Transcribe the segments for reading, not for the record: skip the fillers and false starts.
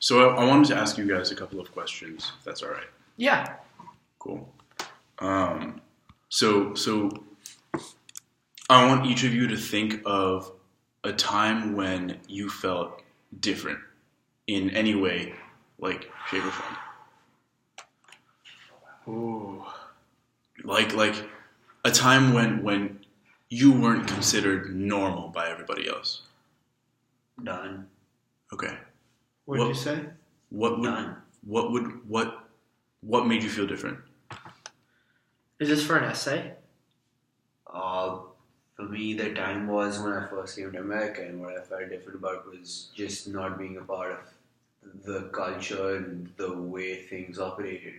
So I wanted to ask you guys a couple of questions, if that's all right. Yeah. Cool. So I want each of you to think of a time when you felt different in any way, like shape or form. Ooh. Like a time when you weren't considered normal by everybody else. Done. Okay. What did you say? What made you feel different? Is this for an essay? For me, the time was when I first came to America, and what I felt different about was just not being a part of the culture and the way things operated.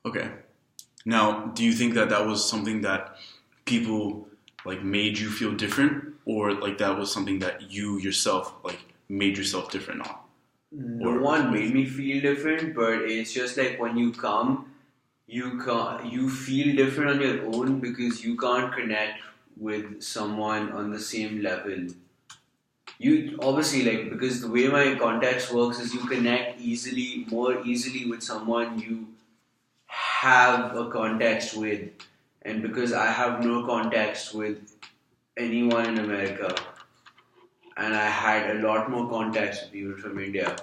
Okay. Now, do you think that was something that people like made you feel different, or like that was something that you yourself like made yourself different on? No one made me feel different, but it's just like when you come, you feel different on your own because you can't connect with someone on the same level. You obviously because the way my context works is you connect more easily with someone you have a context with, and because I have no context with anyone in America, and I had a lot more context with people from India,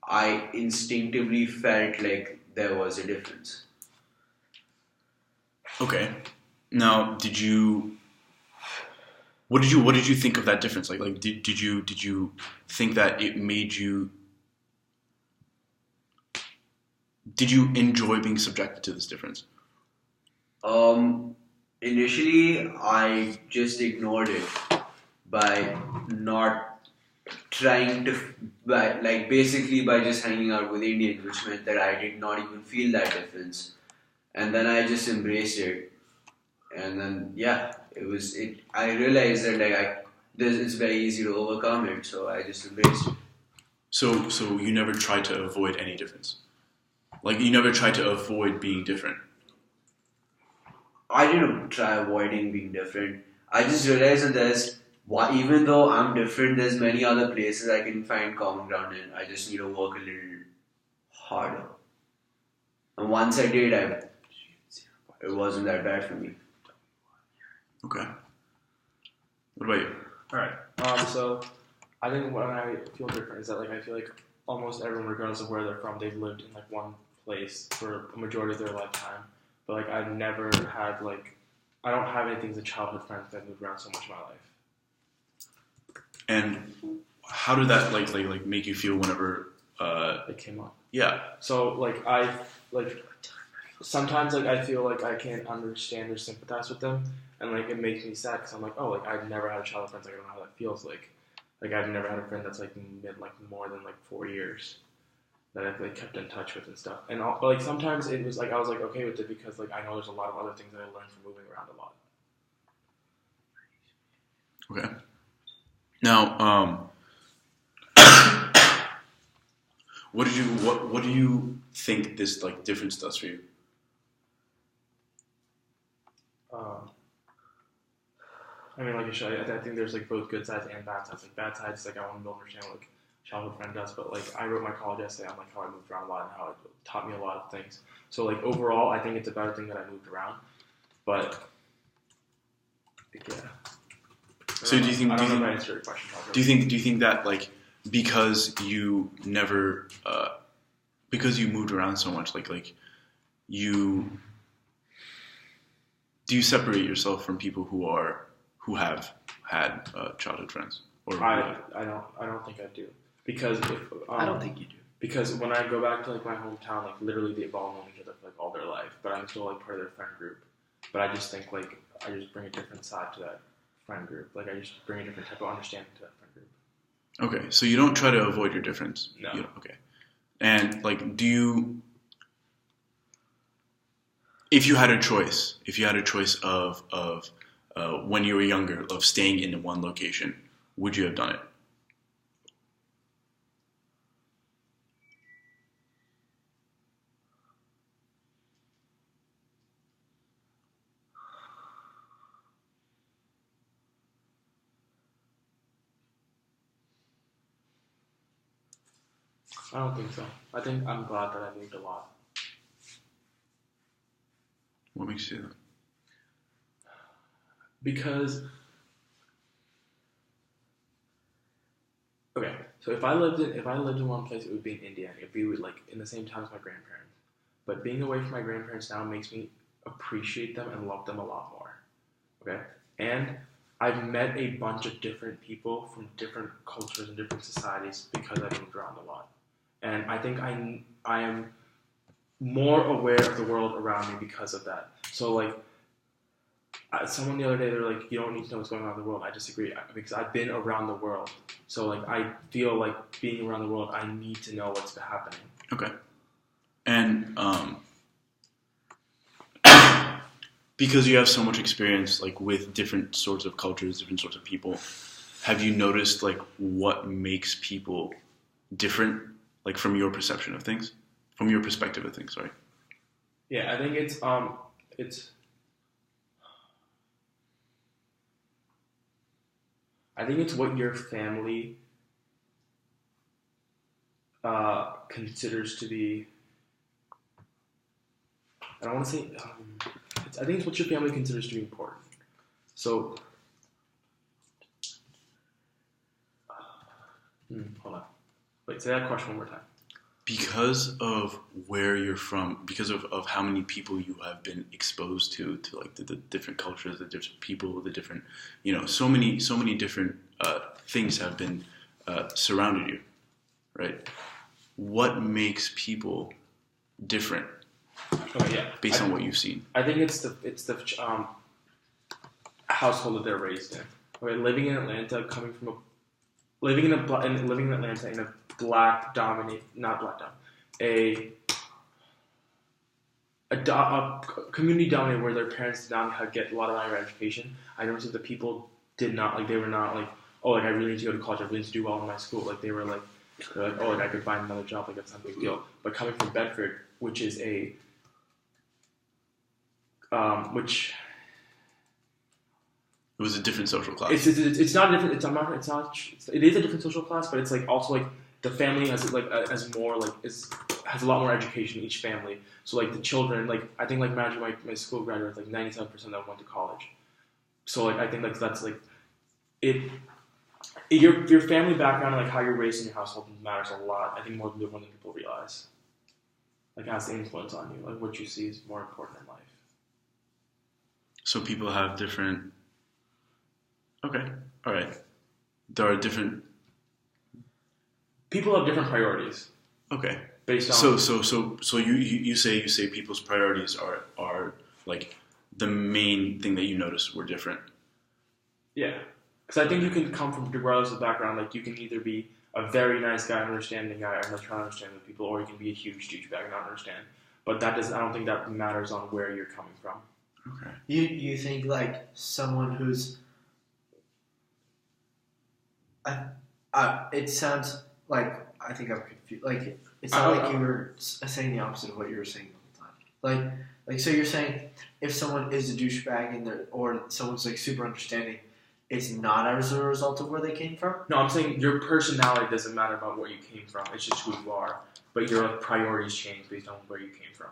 I instinctively felt like there was a difference. Okay. Now, what did you think of that difference? Like did you think that it made you? Did you enjoy being subjected to this difference? Initially, I just ignored it by not trying to, basically by just hanging out with Indians, which meant that I did not even feel that difference. And then I just embraced it. And then, I realized that it's very easy to overcome it, so I just embraced it. So you never tried to avoid any difference? Like you never tried to avoid being different? I didn't try avoiding being different. I just realized that even though I'm different, there's many other places I can find common ground in. I just need to work a little harder. And once I did, it wasn't that bad for me. Okay. What about you? Alright. So I think when I feel different is that I feel like almost everyone, regardless of where they're from, they've lived in one place for a majority of their lifetime. But I've never had I don't have anything as a childhood friend that moved around so much in my life. And how did that make you feel whenever it came up? Yeah. So I sometimes I feel I can't understand or sympathize with them, and it makes me sad because I'm I've never had a childhood friend, I don't know how that feels like. I've never had a friend that's been more than 4 years that I've kept in touch with and stuff. And sometimes it was I was okay with it because I know there's a lot of other things that I learned from moving around a lot. Okay. Now, what do you think this difference does for you? I think there's both good sides and bad sides. Bad sides, I want to understand what childhood friend does, but I wrote my college essay on how I moved around a lot and how it taught me a lot of things. So overall, I think it's a better thing that I moved around. But yeah. So do you think? I don't know if I answered your question. Do you think that because you never because you moved around so much, you do you separate yourself from people who have had childhood friends? Or I don't think I do, because I don't think you do. Because when I go back to my hometown, literally they've all known each other for all their life, but I'm still part of their friend group. But I just think I just bring a different side to that friend group. I just bring a different type of understanding to that friend group. Okay, so you don't try to avoid your difference. No. Okay, and do you? If you had a choice of when you were younger of staying in one location, would you have done it? I don't think so. I think I'm glad that I moved a lot. What makes you say that? Because, okay, so if I lived in one place, it would be in India. It'd be like in the same town as my grandparents. But being away from my grandparents now makes me appreciate them and love them a lot more. Okay, and I've met a bunch of different people from different cultures and different societies because I've moved around a lot. And I think I am more aware of the world around me because of that. So like, someone the other day, they're like, you don't need to know what's going on in the world. I disagree because I've been around the world. So like, I feel like being around the world, I need to know what's happening. Okay. And because you have so much experience like with different sorts of cultures, different sorts of people, have you noticed like what makes people different, like from your perception of things, from your perspective of things? Sorry. Yeah, I think it's what your family considers to be. I don't want to say. I think it's what your family considers to be important. So, hold on. Wait, say that question one more time. Because of where you're from, because of how many people you have been exposed to like the different cultures, the different people, the different, so many different things have been surrounded you, right? What makes people different? Oh yeah, based on what you've seen. I think it's the household that they're raised in. Okay, living in Atlanta, living in Atlanta in a black dominate, not black dominate, a community dominated where their parents did not get a lot of higher education. I noticed that the people did not like. They were not like, oh, like I really need to go to college. I really need to do well in my school. Like they're like, oh, like I could find another job. Like that's not a big deal. But coming from Bedford, which is it was a different social class. It's not different. It is a different social class, but it's like also like the family has a lot more education. Each family, so like the children, like I think like imagine my school graduates, like 97% of them went to college. So like I think like that's like it. Your family background and like how you're raised in your household matters a lot. I think more than people realize. Like has influence on you. Like what you see is more important in life. So people have different. Okay, all right. There are different. People have different priorities. Okay. Based on. So you say people's priorities are like the main thing that you noticed were different. Yeah, because I think you can come from regardless of background. Like you can either be a very nice guy, understanding guy, and trying to understand the people, or you can be a huge douchebag and not understand. But I don't think that matters on where you're coming from. Okay. You think like someone who's it sounds like I think I'm confused. Like it's not like you were saying the opposite of what you were saying the whole time. Like so you're saying if someone is a douchebag or someone's like super understanding, it's not as a result of where they came from? No, I'm saying your personality doesn't matter about where you came from. It's just who you are. But your priorities change based on where you came from.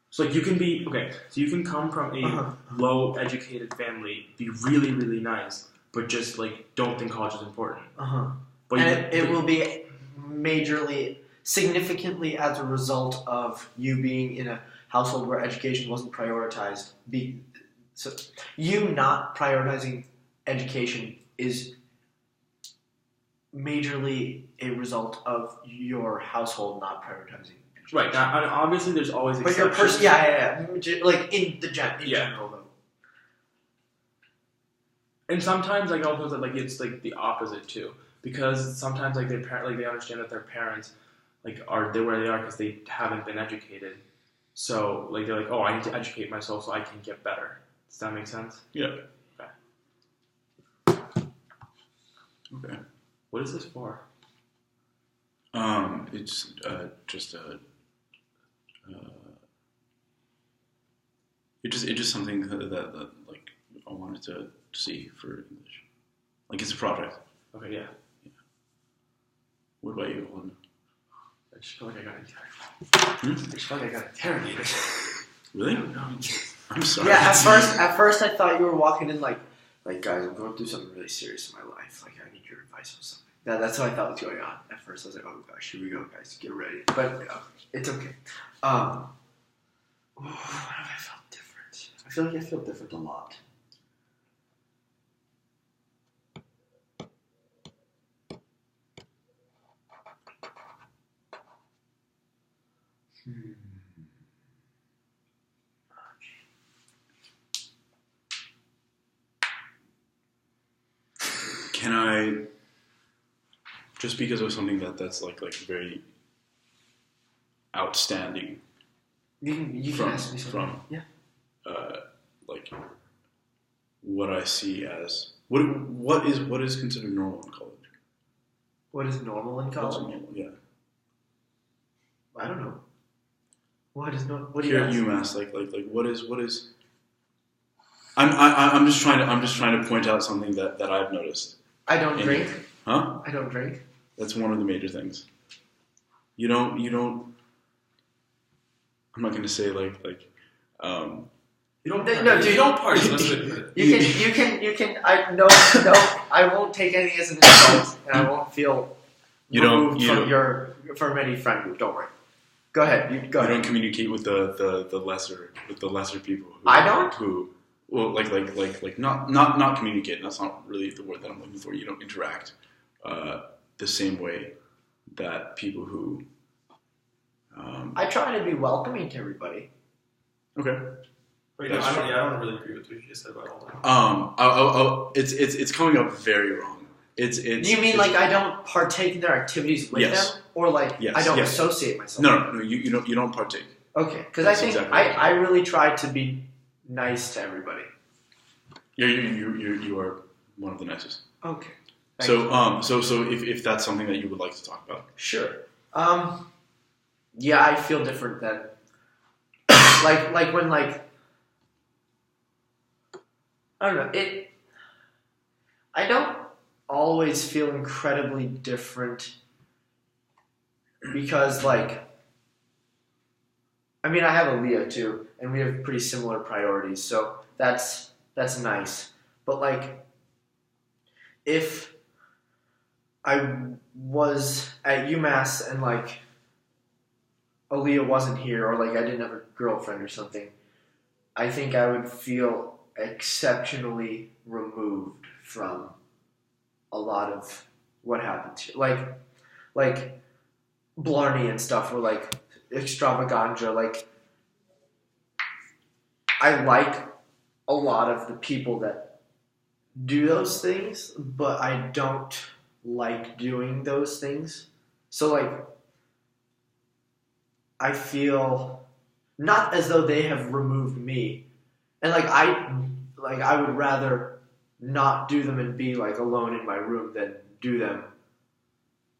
So like you can be so you can come from a low educated family, be really, really nice, but just like don't think college is important. But it will be significantly as a result of you being in a household where education wasn't prioritized. So you not prioritizing education is majorly a result of your household not prioritizing. Right. Now, obviously, there's always exceptions. But your person, yeah. Like in general, though. And sometimes, like also, like it's like the opposite too, because sometimes, like they understand that their parents, like are where they are because they haven't been educated. So, like they're like, oh, I need to educate myself so I can get better. Does that make sense? Yeah. Okay. What is this for? It's just it's just something that like I wanted to see for English. Like it's a project. Okay, yeah. What about you, Alden? I just feel like I got interrogated. I just feel like I got interrogated. Really? I'm sorry. Yeah, at first I thought you were walking in like guys, I'm going through something really serious in my life. Like I need your advice on something. That's what I thought was going on. At first I was like, oh gosh, here we go, guys, get ready. But it's okay. How have I felt different? I feel like I feel different a lot. Can I, just because of something that's like very outstanding You can ask me something. from Yeah. like what I see as what is considered normal in college? What is normal in What's college? normal? Yeah. I don't know. What is normal? What do Here you at ask? UMass, like what is? I'm just trying to point out something that I've noticed. I don't drink. Huh? I don't drink. That's one of the major things. You don't. I'm not going to say like. You don't No, dude. You don't party. Let's admit it. You can. No. I won't take anything as an insult, and I won't feel removed from any friend group. Don't worry. Go ahead. You go You ahead. don't communicate with the lesser people. I don't? Who? Well, like not communicate. That's not really the word that I'm looking for. You don't interact the same way that people who. I try to be welcoming to everybody. Okay. Wait, no, I don't really agree with what you just said about all that. It's coming up very wrong. It's. Do you mean like I don't partake in their activities with Yes. them, or like Yes, I don't yes. associate myself? No. You don't partake. Okay, because I That's think exactly right. I really try to be nice to everybody. You are one of the nicest. Okay. So if that's something that you would like to talk about. Sure. Yeah, I feel different than like when like I don't know it. I don't always feel incredibly different because like I mean I have Aaliyah too, and we have pretty similar priorities, so that's nice. But like if I was at UMass and like Aaliyah wasn't here, or like I didn't have a girlfriend or something, I think I would feel exceptionally removed from a lot of what happened to like Blarney and stuff were like extravaganza. Like I like a lot of the people that do those things, but I don't like doing those things. So like I feel not as though they have removed me, and I would rather not do them and be like alone in my room than do them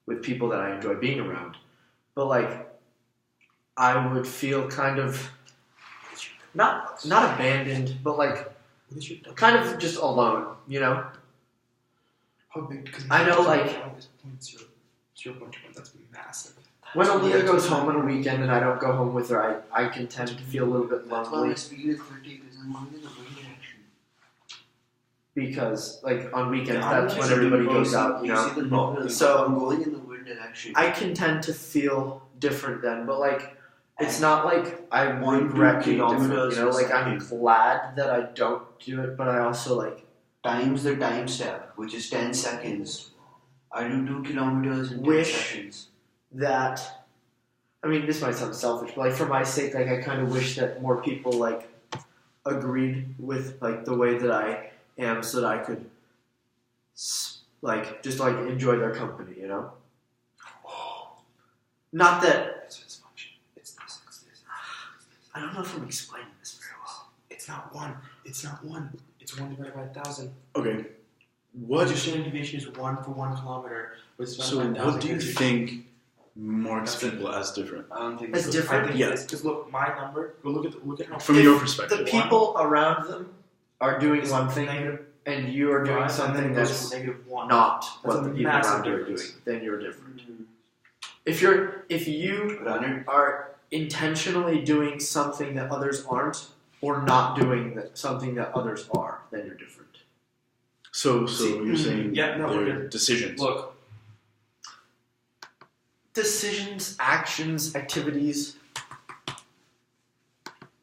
with people that I enjoy being around. But like I would feel kind of not abandoned, but like kind of just alone, you know? How big? I know, like 0.1. That's massive. when Aaliyah goes home on a weekend and I don't go home with her, I can tend to feel a little bit lonely. Because like on weekends, that's when everybody goes out, you know. So I'm going in the wind direction. I can tend to feel different then, but like it's not like I 1 regret being different, kilometers you know. a Like I'm second. glad that I don't do it, but I also like Times the time step, which is 10 seconds. I do 2 kilometers in 10 Wish- seconds. that. I mean, this might sound selfish, but like for my sake, like I kind of wish that more people like agreed with like the way that I am, so that I could like just like enjoy their company, you know. Not that It's dysfunction. It's this. I don't know if I'm explaining this very well. It's not one. It's 1 divided by 1,000. Okay. What your standard deviation is 1 for 1 kilometer. So what do you think marks people as different? I don't think It's so. different. I think Yeah. yes, because look, my number. Go look at how From If your perspective. the people around them are doing It's one thing, negative and you are doing 5, something and then it goes that's from -1. not That's what a the people massive around you are doing, difference. then you're different. if you are intentionally doing something that others aren't, or not doing something that others are, then you're different. So you're saying they're decisions. Look. Decisions, actions, activities,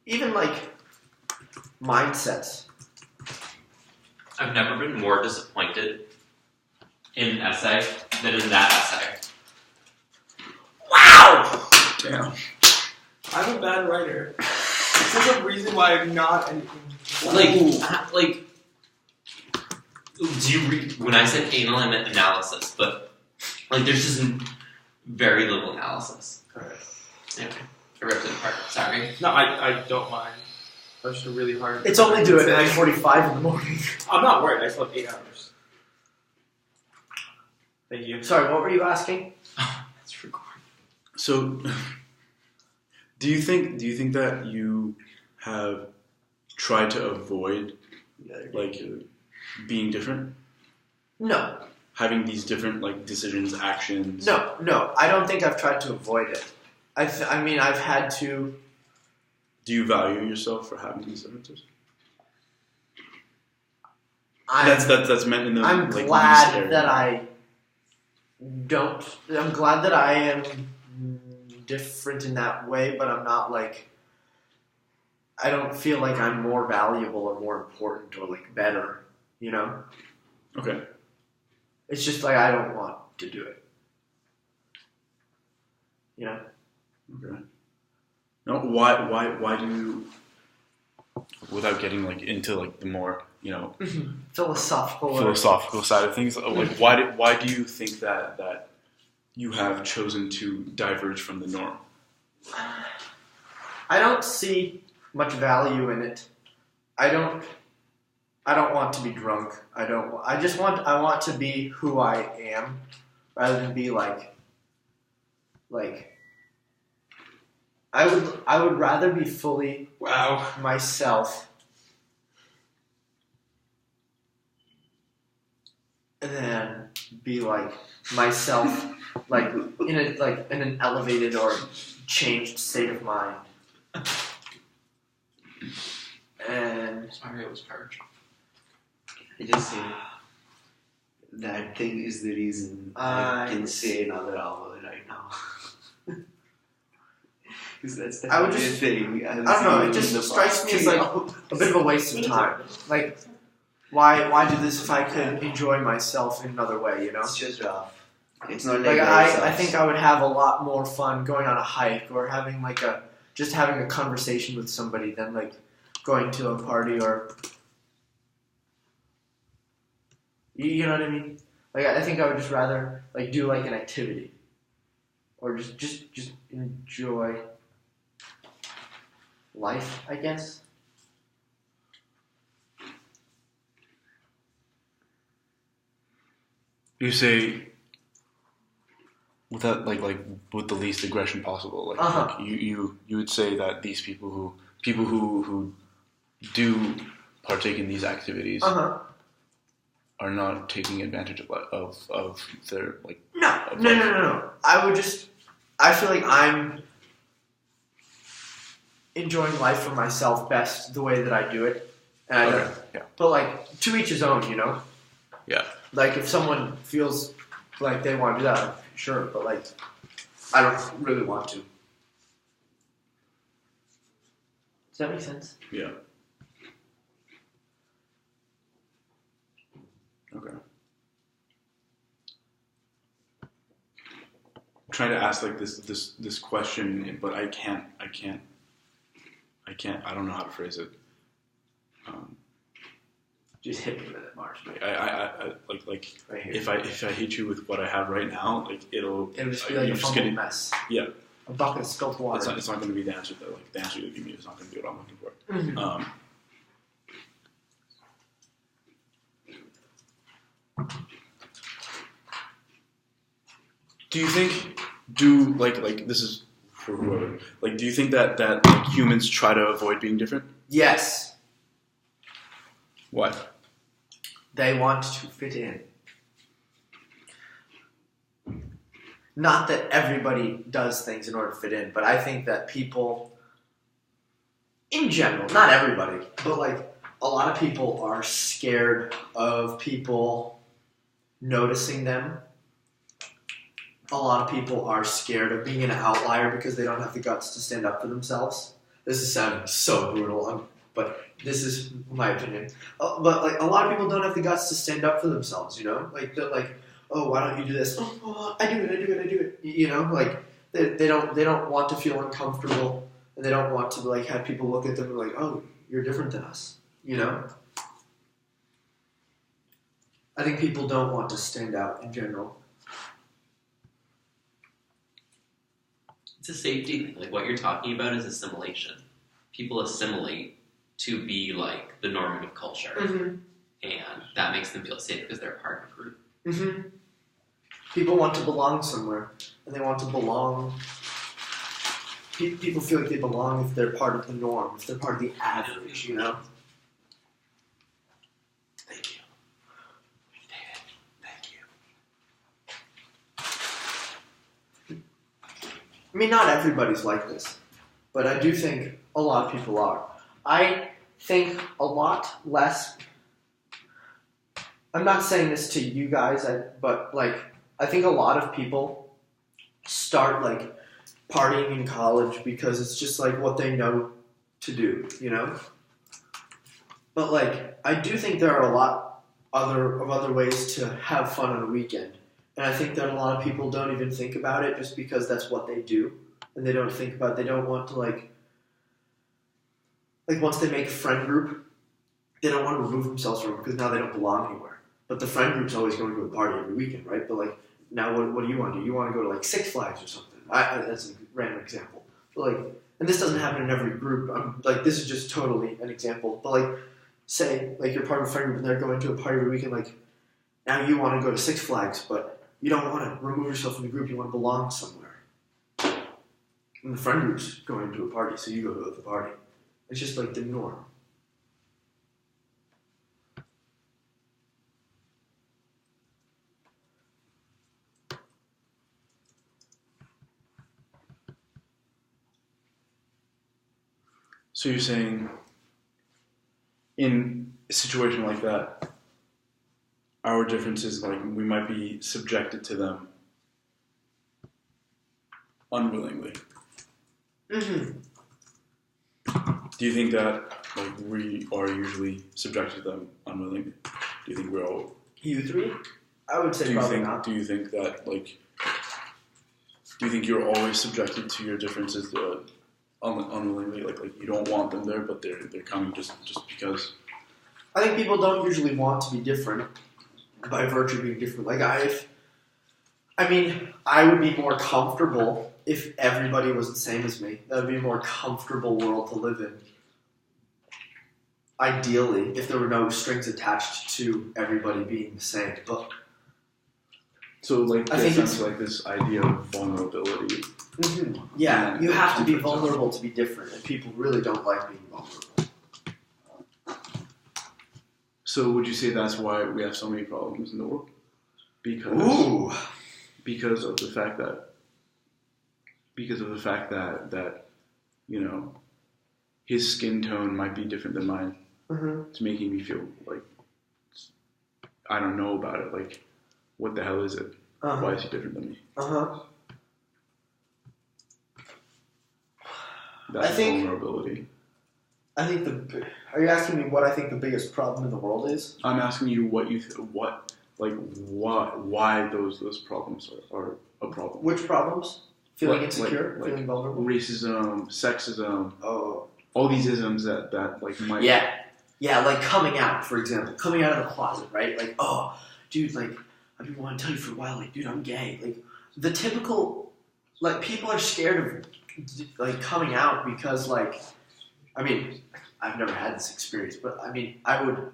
even like mindsets. I've never been more disappointed in an essay than in that essay. Wow! Damn. I'm a bad writer. This is a reason why I'm not anything. Like, do you read, when I said anal, I meant analysis, but, like, there's just very little analysis. Alright. Okay. I ripped it apart. Sorry. No, I don't mind. That's just really hard. It's only due at 9:45 in the morning. I'm not worried. I slept 8 hours. Thank you. Sorry, what were you asking? That's recorded. So, do you think that you have tried to avoid like being different, No. having these different like decisions, actions? No. I don't think I've tried to avoid it. I mean, I've had to. Do you value yourself for having these differences? That's meant in the. I'm like, glad least area. that I don't. I'm glad that I am different in that way, but I'm not like. I don't feel like I'm more valuable or more important or like better. You know. Okay. It's just like I don't want to do it. You know. Okay. No, why do you, without getting like into like the more, you know, philosophical side of things, like why do you think that you have chosen to diverge from the norm? I don't see much value in it. I don't want to be drunk. I want to be who I am rather than be like I would rather be fully myself than be like myself like in an elevated or changed state of mind. And Sorry, it was purged. I just say that thing is the reason I can say another hour right now. Because that's the thing. I don't know. It just strikes me as like a bit of a waste of time. Like, why do this if I could enjoy myself in another way? You know, it's just rough. It's not like I think I would have a lot more fun going on a hike or having just having a conversation with somebody than like going to a party or you know what I mean. Like I think I would just rather like do like an activity or just enjoy life, I guess. You say without like with the least aggression possible. Like you would say that these people who do partake in these activities are not taking advantage of their like. No. I feel like I'm enjoying life for myself best the way that I do it. And But like to each his own, you know. Yeah. Like if someone feels like they want to do that, sure. But like, I don't really want to. Does that make sense? Yeah. Okay. I'm trying to ask like this question, but I can't. I don't know how to phrase it. Just hit me with it, Marzbed. I like right here. if I hit you with what I have right now, like it'll just be like a fumbled mess. Yeah. A bucket of spilled water. It's not going to be the answer though. Like the answer you give me is not going to be what I'm looking for. Mm-hmm. Do you think like this is for whoever? Like, do you think that like, humans try to avoid being different? Yes. Why? They want to fit in. not that everybody does things in order to fit in, but I think that people, in general, not everybody, but like a lot of people are scared of people noticing them. A lot of people are scared of being an outlier because they don't have the guts to stand up for themselves. This is sounding so brutal, but this is my opinion. But like a lot of people don't have the guts to stand up for themselves, you know? Like they're like, oh, why don't you do this? Oh, I do it. You know, like they don't want to feel uncomfortable, and they don't want to like have people look at them and like, oh, you're different than us, you know? I think people don't want to stand out in general. It's a safety thing. Like what you're talking about is assimilation. People assimilate to be like the normative culture, and that makes them feel safe because they're part of a group. Mm-hmm. People want to belong somewhere, and they want to belong. People feel like they belong if they're part of the norm, if they're part of the average, you know? Thank you. David, thank you. I mean, not everybody's like this, but I do think a lot of people are. I think a lot less. I'm not saying this to you guys, but like, I think a lot of people start like partying in college because it's just like what they know to do, you know? But like, I do think there are a lot of other ways to have fun on a weekend. And I think that a lot of people don't even think about it just because that's what they do. And they don't think about it. They don't want to like once they make a friend group, they don't want to remove themselves from it because now they don't belong anywhere. But the friend group's always going to a party every weekend, right? But like, now what do you want to do? You want to go to like Six Flags or something. That's a random example. But like, and this doesn't happen in every group. Like, this is just totally an example. But like, say like you're part of a friend group and they're going to a party every weekend. Like, now you want to go to Six Flags, but you don't want to remove yourself from the group. You want to belong somewhere. And the friend group's going to a party, so you go to the party. It's just like the norm. So you're saying, in a situation like that, our differences, like we might be subjected to them unwillingly. Mm-hmm. Do you think that like we are usually subjected to them unwillingly? Do you think we're all? You three? I would say probably not. Do you think that like? Do you think you're always subjected to your differences unwillingly? Like you don't want them there, but they're coming just because. I think people don't usually want to be different by virtue of being different. Like I mean, I would be more comfortable if everybody was the same as me. That would be a more comfortable world to live in. Ideally, if there were no strings attached to everybody being the same. But so, like, I think it's like this idea of vulnerability. Mm-hmm. Yeah, you have to be vulnerable to be different, and people really don't like being vulnerable. So, would you say that's why we have so many problems in the world? Because of the fact that you know, his skin tone might be different than mine. Mm-hmm. It's making me feel like I don't know about it. Like, what the hell is it? Uh-huh. Why is he different than me? That's vulnerability. I think are you asking me what I think the biggest problem in the world is? I'm asking you why those problems are a problem. Which problems? Feeling insecure, feeling vulnerable. Racism, sexism. Oh. All these isms that like might. Yeah, like coming out, for example, coming out of the closet, right? Like, oh, dude, like I've been wanting to tell you for a while, like, dude, I'm gay. Like the typical, like people are scared of like coming out because like, I mean, I've never had this experience, but I mean,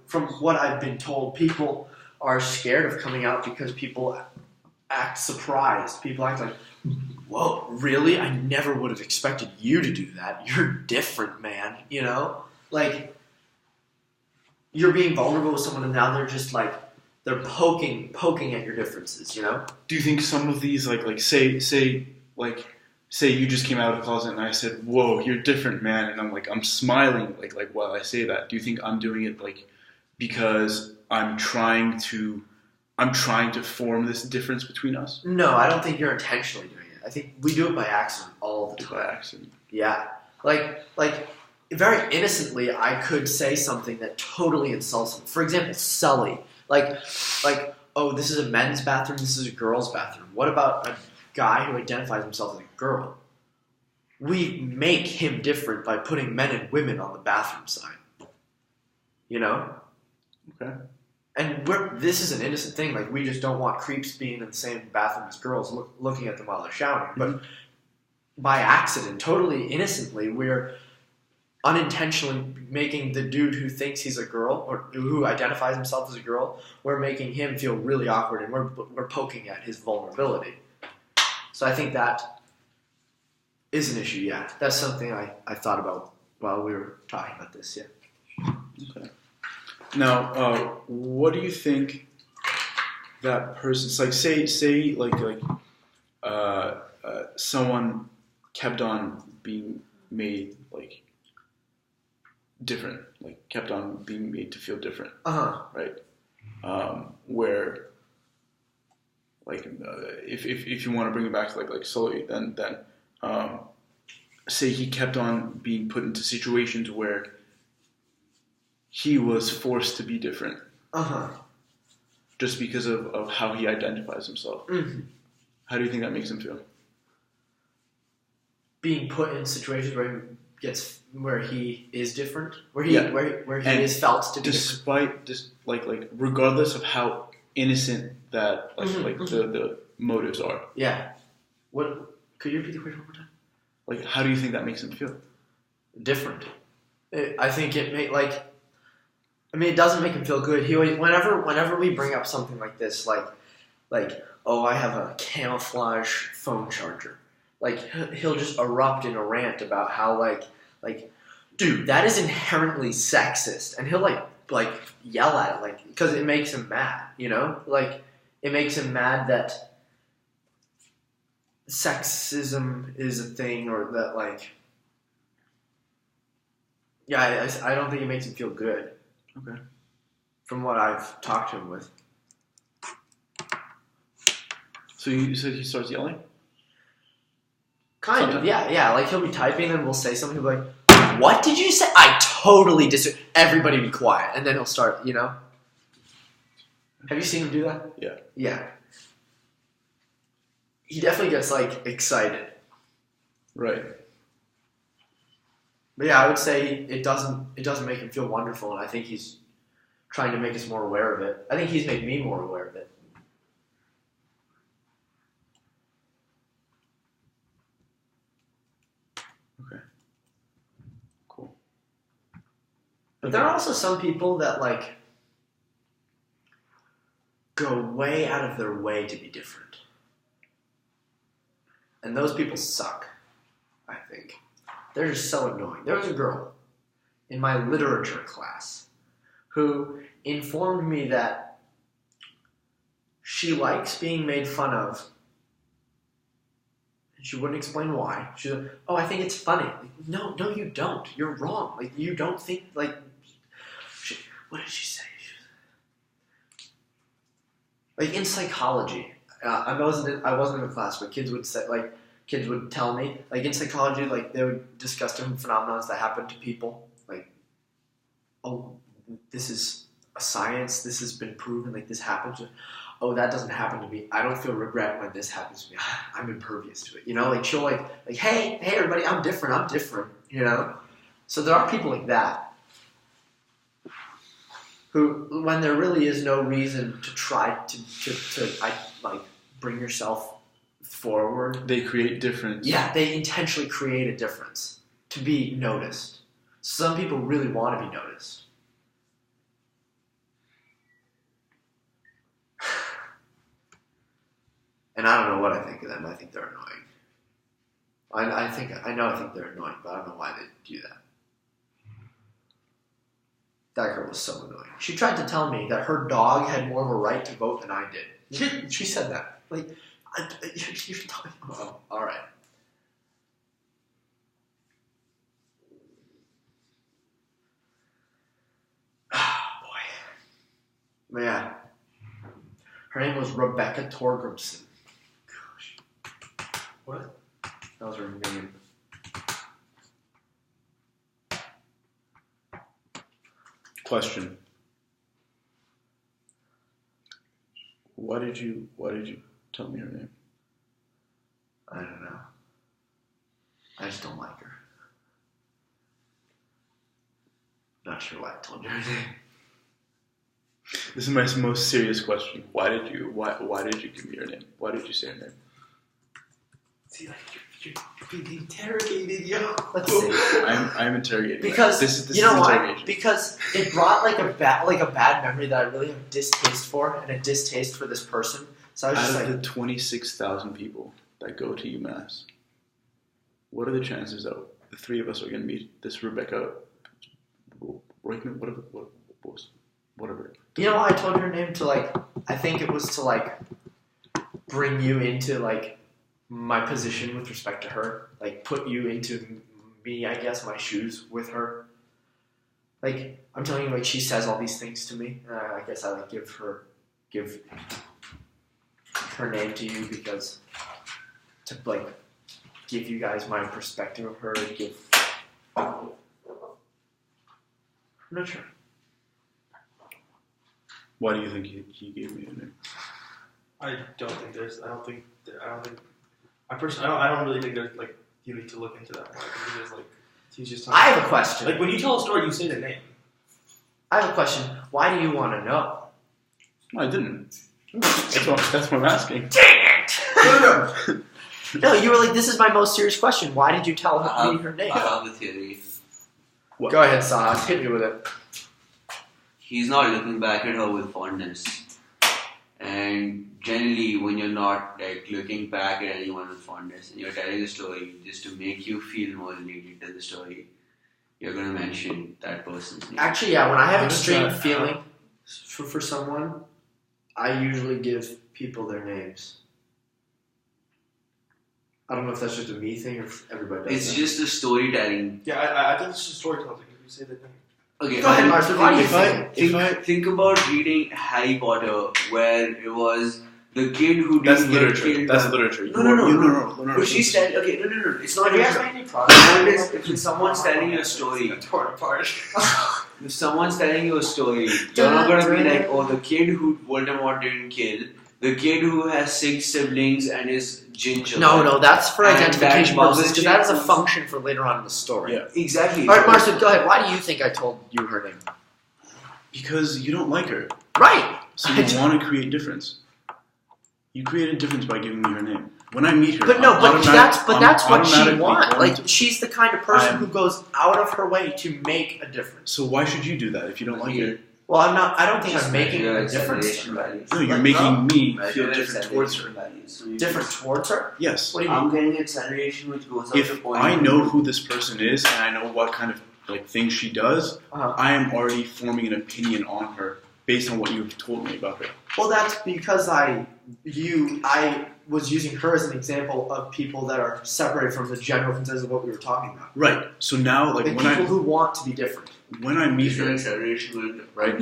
from what I've been told, people are scared of coming out because people act surprised. People act like, whoa, really? I never would have expected you to do that. You're different, man. You know? Like, you're being vulnerable with someone and now they're just like, they're poking at your differences, you know? Do you think some of these, say you just came out of the closet and I said, "Whoa, you're different, man," and I'm smiling while I say that. Do you think I'm doing it because I'm trying to form this difference between us? No, I don't think you're intentionally doing it. I think we do it by accident all the time. By accident. Yeah, like very innocently, I could say something that totally insults him. For example, Sully. Oh, this is a men's bathroom, this is a girl's bathroom. What about a guy who identifies himself as a girl? We make him different by putting men and women on the bathroom side. You know? Okay. And this is an innocent thing. Like, we just don't want creeps being in the same bathroom as girls, looking at them while they're showering. But by accident, totally innocently, we're unintentionally making the dude who thinks he's a girl or who identifies himself as a girl, we're making him feel really awkward, and we're poking at his vulnerability. So I think that is an issue, yeah. That's something I thought about while we were talking about this, yeah. Okay. Now, what do you think that person's like? Say, someone kept on being made different, kept on being made to feel different, right? Where, if you want to bring it back to like Sully, then say he kept on being put into situations where he was forced to be different, just because of how he identifies himself. Mm-hmm. How do you think that makes him feel? Being put in situations where he is different, where he is felt to be despite different. Regardless of how innocent that the motives are. Yeah. What? Could you repeat the question one more time? How do you think that makes him feel? Different. I think it it doesn't make him feel good. He always, whenever we bring up something like this, oh, I have a camouflage phone charger. He'll just erupt in a rant about how dude, that is inherently sexist, and he'll yell at it because it makes him mad, you know? It makes him mad that sexism is a thing, or that I don't think it makes him feel good. Okay. From what I've talked to him with. So you said he starts yelling? Kind of, yeah. He'll be typing and we'll say something, he'll be like, "What did you say?" I totally disagree. Everybody be quiet. And then he'll start, you know? Have you seen him do that? Yeah. Yeah. He definitely gets, excited. Right. But yeah, I would say it doesn't make him feel wonderful, and I think he's trying to make us more aware of it. I think he's made me more aware of it. Okay. Cool. But there are also some people that go way out of their way to be different. And those people suck, I think. They're just so annoying. There was a girl in my literature class who informed me that she likes being made fun of, and she wouldn't explain why. She's like, "Oh, I think it's funny." No, you don't. You're wrong. You don't think what did she say? In psychology, I wasn't in the class, but kids would say kids would tell me, in psychology, they would discuss different phenomena that happen to people. Oh, this is a science, this has been proven, this happens. Oh, that doesn't happen to me. I don't feel regret when this happens to me. I'm impervious to it. You know, she'll hey, everybody, I'm different, you know? So there are people like that who, when there really is no reason to try to bring yourself forward, they create difference. Yeah, they intentionally create a difference to be noticed. Some people really want to be noticed. And I don't know what I think of them. I think they're annoying. I think they're annoying, but I don't know why they do that. That girl was so annoying. She tried to tell me that her dog had more of a right to vote than I did. She said that. Like, you're talking about. All right. Boy. Yeah. Her name was Rebecca Torgrimson. Gosh. What? That was her name. Question. Why did you tell me her name? I don't know. I just don't like her. Not sure why I told you her name. This is my most serious question. Why did you give me her name? Why did you say her name? See, like you're being interrogated, yo. Let's see. I'm interrogating. Because this you know is why? Because it brought like a bad memory that I really have a distaste for, and a distaste for this person. So I was just out of like, the 26,000 people that go to UMass, what are the chances that the three of us are going to meet this Rebecca Roitman, whatever? you know why I told you her name? To like, I think it was to like bring you into like my position with respect to her, like put you into me, I guess, my shoes with her. Like, I'm telling you, like, she says all these things to me. I guess I like give her name to you because to like give you guys my perspective of her. I'm not sure. Why do you think he gave me her name? I don't really think there's like you need to look into that. Like, there's like he's just talking. I have a question. Like when you tell a story, you say the name. I have a question. Why do you want to know? No, I didn't. That's what I'm asking. Dang it! No, you were like, this is my most serious question. Why did you tell me her name? I have a theory. What? Go ahead, Saahas. Hit me with it. He's not looking back at her with fondness. And generally, when you're not like looking back at anyone with fondness and you're telling a story just to make you feel more related to the story, you're going to mention that person's name. Actually, yeah, when I have What is extreme that? feeling for someone, I usually give people their names. I don't know if that's just a me thing or if everybody does It's that. just a storytelling. Yeah, I think it's just storytelling. You say the name. Okay, Go ahead, Marzbed. Why do you think? Think about reading Harry Potter, where it was the kid who That's didn't get literature. killed. That's literature. No. But she's telling. Okay, no. It's not Have you just. guys made any progress? If someone's telling you a story, Torn apart. if someone's telling you a story, you're not gonna be like, oh, the kid who Voldemort didn't kill, the kid who has 6 siblings and is ginger. No, that's for And identification that purposes because that is a mother function for later on in the story. Yeah. Exactly. All right, Marzbed, go ahead. Why do you think I told you her name? Because you don't like her. Right. So you want to create difference. You create a difference by giving me her name. When I meet her, But no, I'm that's what she automatically wants. going Like, to- she's the kind of person who goes out of her way to make a difference. So why should you do that if you don't like her? Well, I'm not. I don't think Just I'm making measure a difference. acceleration values. No, you're Like, making me Measure feel different towards her. acceleration values. So you Different towards her. Yes. What do you mean? I'm getting acceleration which goes up to If point. I know who this person is and I know what kind of like things she does, Uh-huh. I am already forming an opinion on her based on what you've told me about her. Well, that's because I was using her as an example of people that are separated from the general consensus of what we were talking about. Right. So now, like Like when people who want to be different. I meet your her, acceleration will right?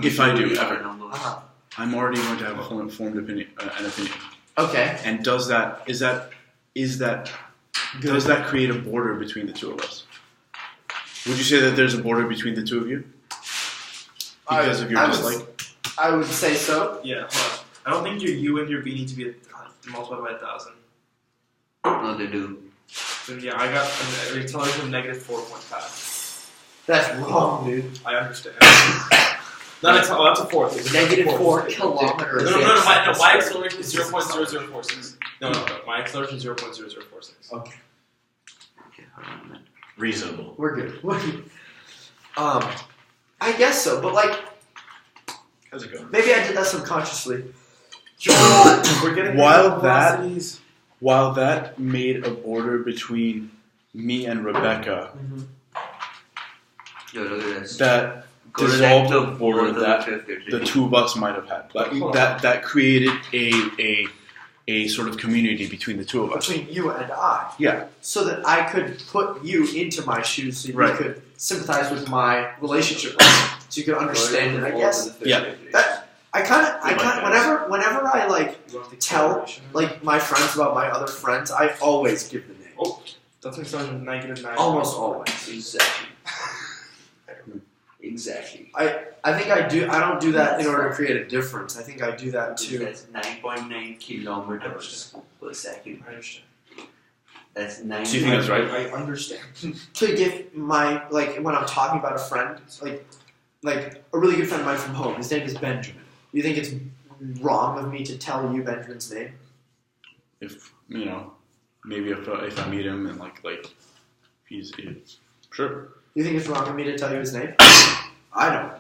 If I do ever, numbers. Uh-huh. I'm already going to have a formed opinion, an opinion. Okay. And does that create a border between the two of us? Would you say that there's a border between the two of you? Because of your dislike? I would say so. Yeah, hold on. I don't think you and your B need to be multiplied by 1,000. No, they do. So yeah, I got an acceleration of negative 4.5. That's wrong, dude. I understand. That's a fourth. It's Negative a 4 kilometers. No, my acceleration is 0.0046. No, my acceleration is 0.0046. Okay. Okay, hold on a minute. Reasonable. We're good. I guess so, but like, How's it going? maybe I did that subconsciously. We're getting While that made a border between me and Rebecca, Yo, look at this. Go to dissolved like the board fourth or that fifth iteration. the two of us might have had. That created a sort of community between the two of us. Between you and I. Yeah. So that I could put you into my shoes so you Right. could sympathize with my relationship, so you could understand it. I guess Yeah. I kind of whenever I like tell like my friends about my other friends, I always give the name. Oh, that's like something negative 9. Almost always. Exactly. Exactly. I think I do. I don't do that in order to create a difference. I think I do that to. That's 9.9 kilometers per second. I understand. That's 9. So you think that's right? I understand. To give my like when I'm talking about a friend, like a really good friend of mine from home. His name is Benjamin. You think it's wrong of me to tell you Benjamin's name? If maybe if I meet him and like he's sure. You think it's wrong of me to tell you his name? I don't.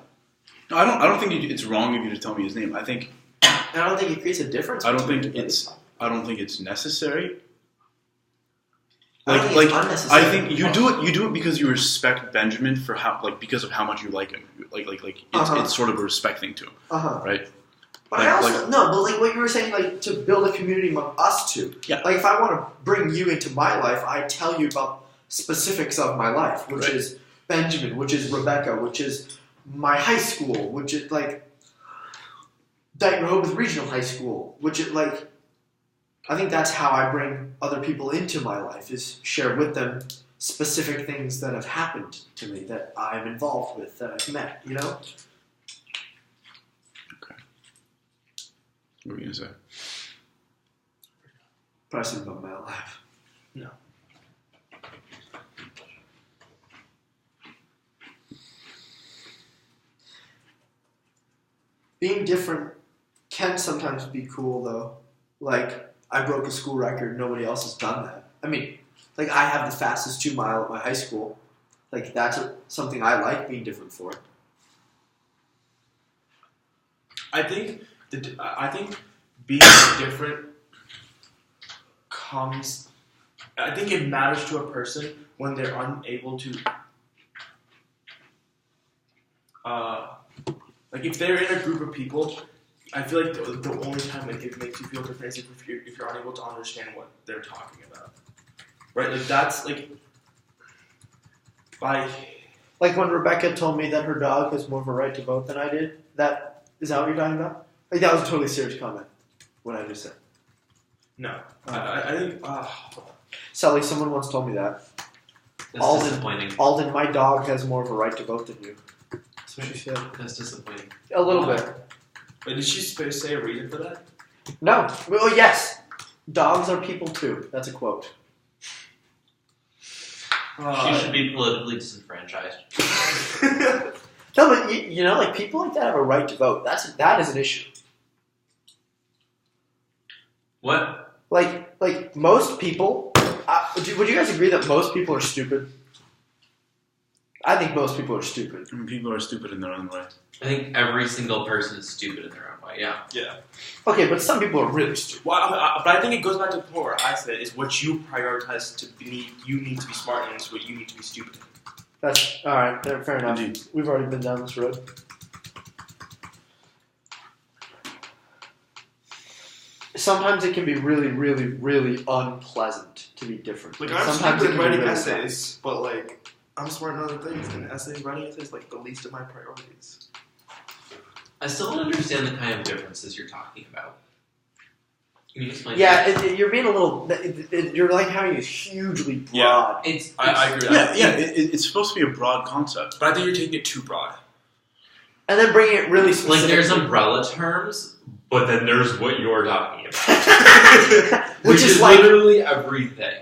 No, I don't think it's wrong of you to tell me his name. I don't think it creates a difference. think it's necessary. I don't think it's unnecessary. I think you do it because you respect Benjamin for because of how much you like him. It's sort of a respect thing too, right? But but what you were saying, like to build a community among us two. Yeah. Like if I want to bring you into my life, I tell you about specifics of my life, which is Benjamin, which is Rebecca, which is my high school, which is like Dayton Rehoboth Regional High School, which is like. I think that's how I bring other people into my life, is share with them specific things that have happened to me, that I'm involved with, that I've met, Okay. What were you going to say? Probably something about my life. No. Being different can sometimes be cool, though. Like, I broke a school record. Nobody else has done that. I mean, like, I have the fastest 2 mile at my high school. Like, that's something I like being different for. I think being different comes. I think it matters to a person when they're unable to. Like if they're in a group of people, I feel like the only time it makes you feel different is if you're unable to understand what they're talking about, right? Like that's like Like when Rebecca told me that her dog has more of a right to vote than I did. Is that what you're talking about? Like that was a totally serious comment. What I just said. No, I think. Sally, someone once told me that. That's disappointing. Alden, my dog has more of a right to vote than you. That's what she said. That's disappointing. A little bit. But did she say a reason for that? No. Oh, yes. Dogs are people too. That's a quote. She should be politically disenfranchised. No, but like people like that have a right to vote. That is an issue. What? Like most people. Would you guys agree that most people are stupid? I think most people are stupid. I mean, people are stupid in their own way. I think every single person is stupid in their own way. Yeah. Yeah. Okay, but some people are really stupid. Well, but I think it goes back to the point where I said is what you prioritize to be. You need to be smart in, is what you need to be stupid in. That's all right. Fair enough. Indeed. We've already been down this road. Sometimes it can be really, really, really unpleasant to be different. Like I'm Sometimes stupid it can writing be really essays, but like I'm smart in other things, and writing essays is like the least of my priorities. I still don't understand the kind of differences you're talking about. Can you explain? Yeah, you're being a little. You're like having a hugely broad. Yeah. I agree. It's supposed to be a broad concept, but I think you're taking it too broad. And then bringing it really specific. Like there's umbrella terms, but then there's what you're talking about, which is like literally everything.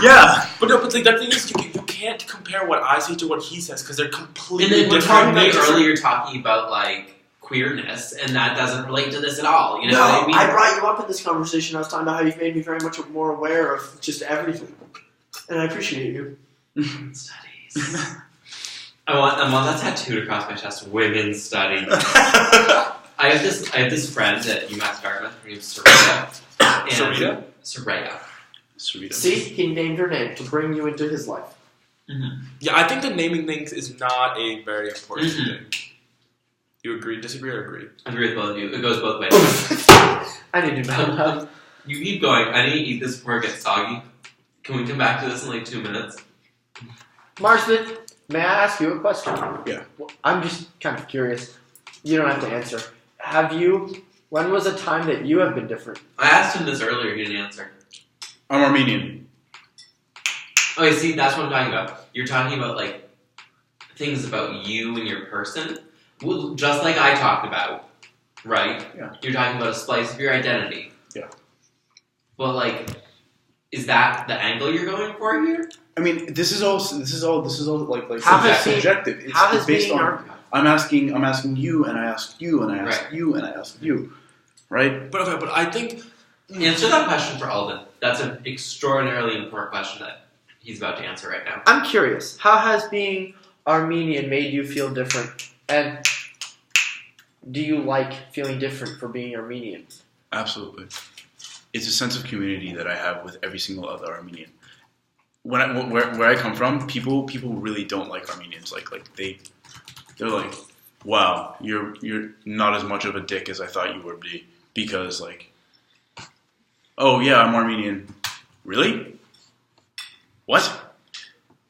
Yeah, but like the thing is, you can't compare what I say to what he says because they're completely and then different. Earlier talking about like queerness, and that doesn't relate to this at all. You know what I mean? I brought you up in this conversation. I was talking about how you've made me very much more aware of just everything, and I appreciate you. Studies. I want that tattooed across my chest. Women's studies. I have this friend at UMass Dartmouth. Her name's Sarita. Sarita. See, he named her name to bring you into his life. Yeah, I think the naming things is not a very important thing. You agree, disagree, or agree? I agree with both of you. It goes both ways. I need to know. You keep going. I need to eat this before it gets soggy. Can we come back to this in like 2 minutes? Marzbed, may I ask you a question? Yeah. Well, I'm just kind of curious. You don't have to answer. When was a time that you have been different? I asked him this earlier. He didn't answer. I'm Armenian. Okay, see, that's what I'm talking about. You're talking about like things about you and your person, well, just like I talked about, right? Yeah. You're talking about a slice of your identity. Yeah. Well, like, is that the angle you're going for here? I mean, this is all like How has subjective. It's based on. I'm asking you, and I ask you, and I ask you, and I ask you, right? But I think answer that question for Alden. That's an extraordinarily important question that he's about to answer right now. I'm curious. How has being Armenian made you feel different? And do you like feeling different for being Armenian? Absolutely. It's a sense of community that I have with every single other Armenian. Where I come from, people really don't like Armenians. They're like, wow, you're not as much of a dick as I thought you would be, because like, oh yeah, I'm Armenian. Really? What?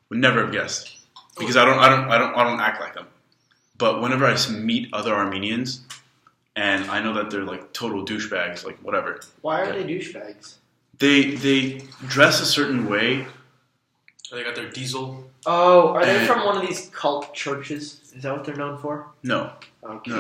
Would never have guessed, because I don't act like them. But whenever I meet other Armenians, and I know that they're like total douchebags, like whatever. Why are they douchebags? They dress a certain way. they got their diesel. Oh, are they from one of these cult churches? Is that what they're known for? No. Okay.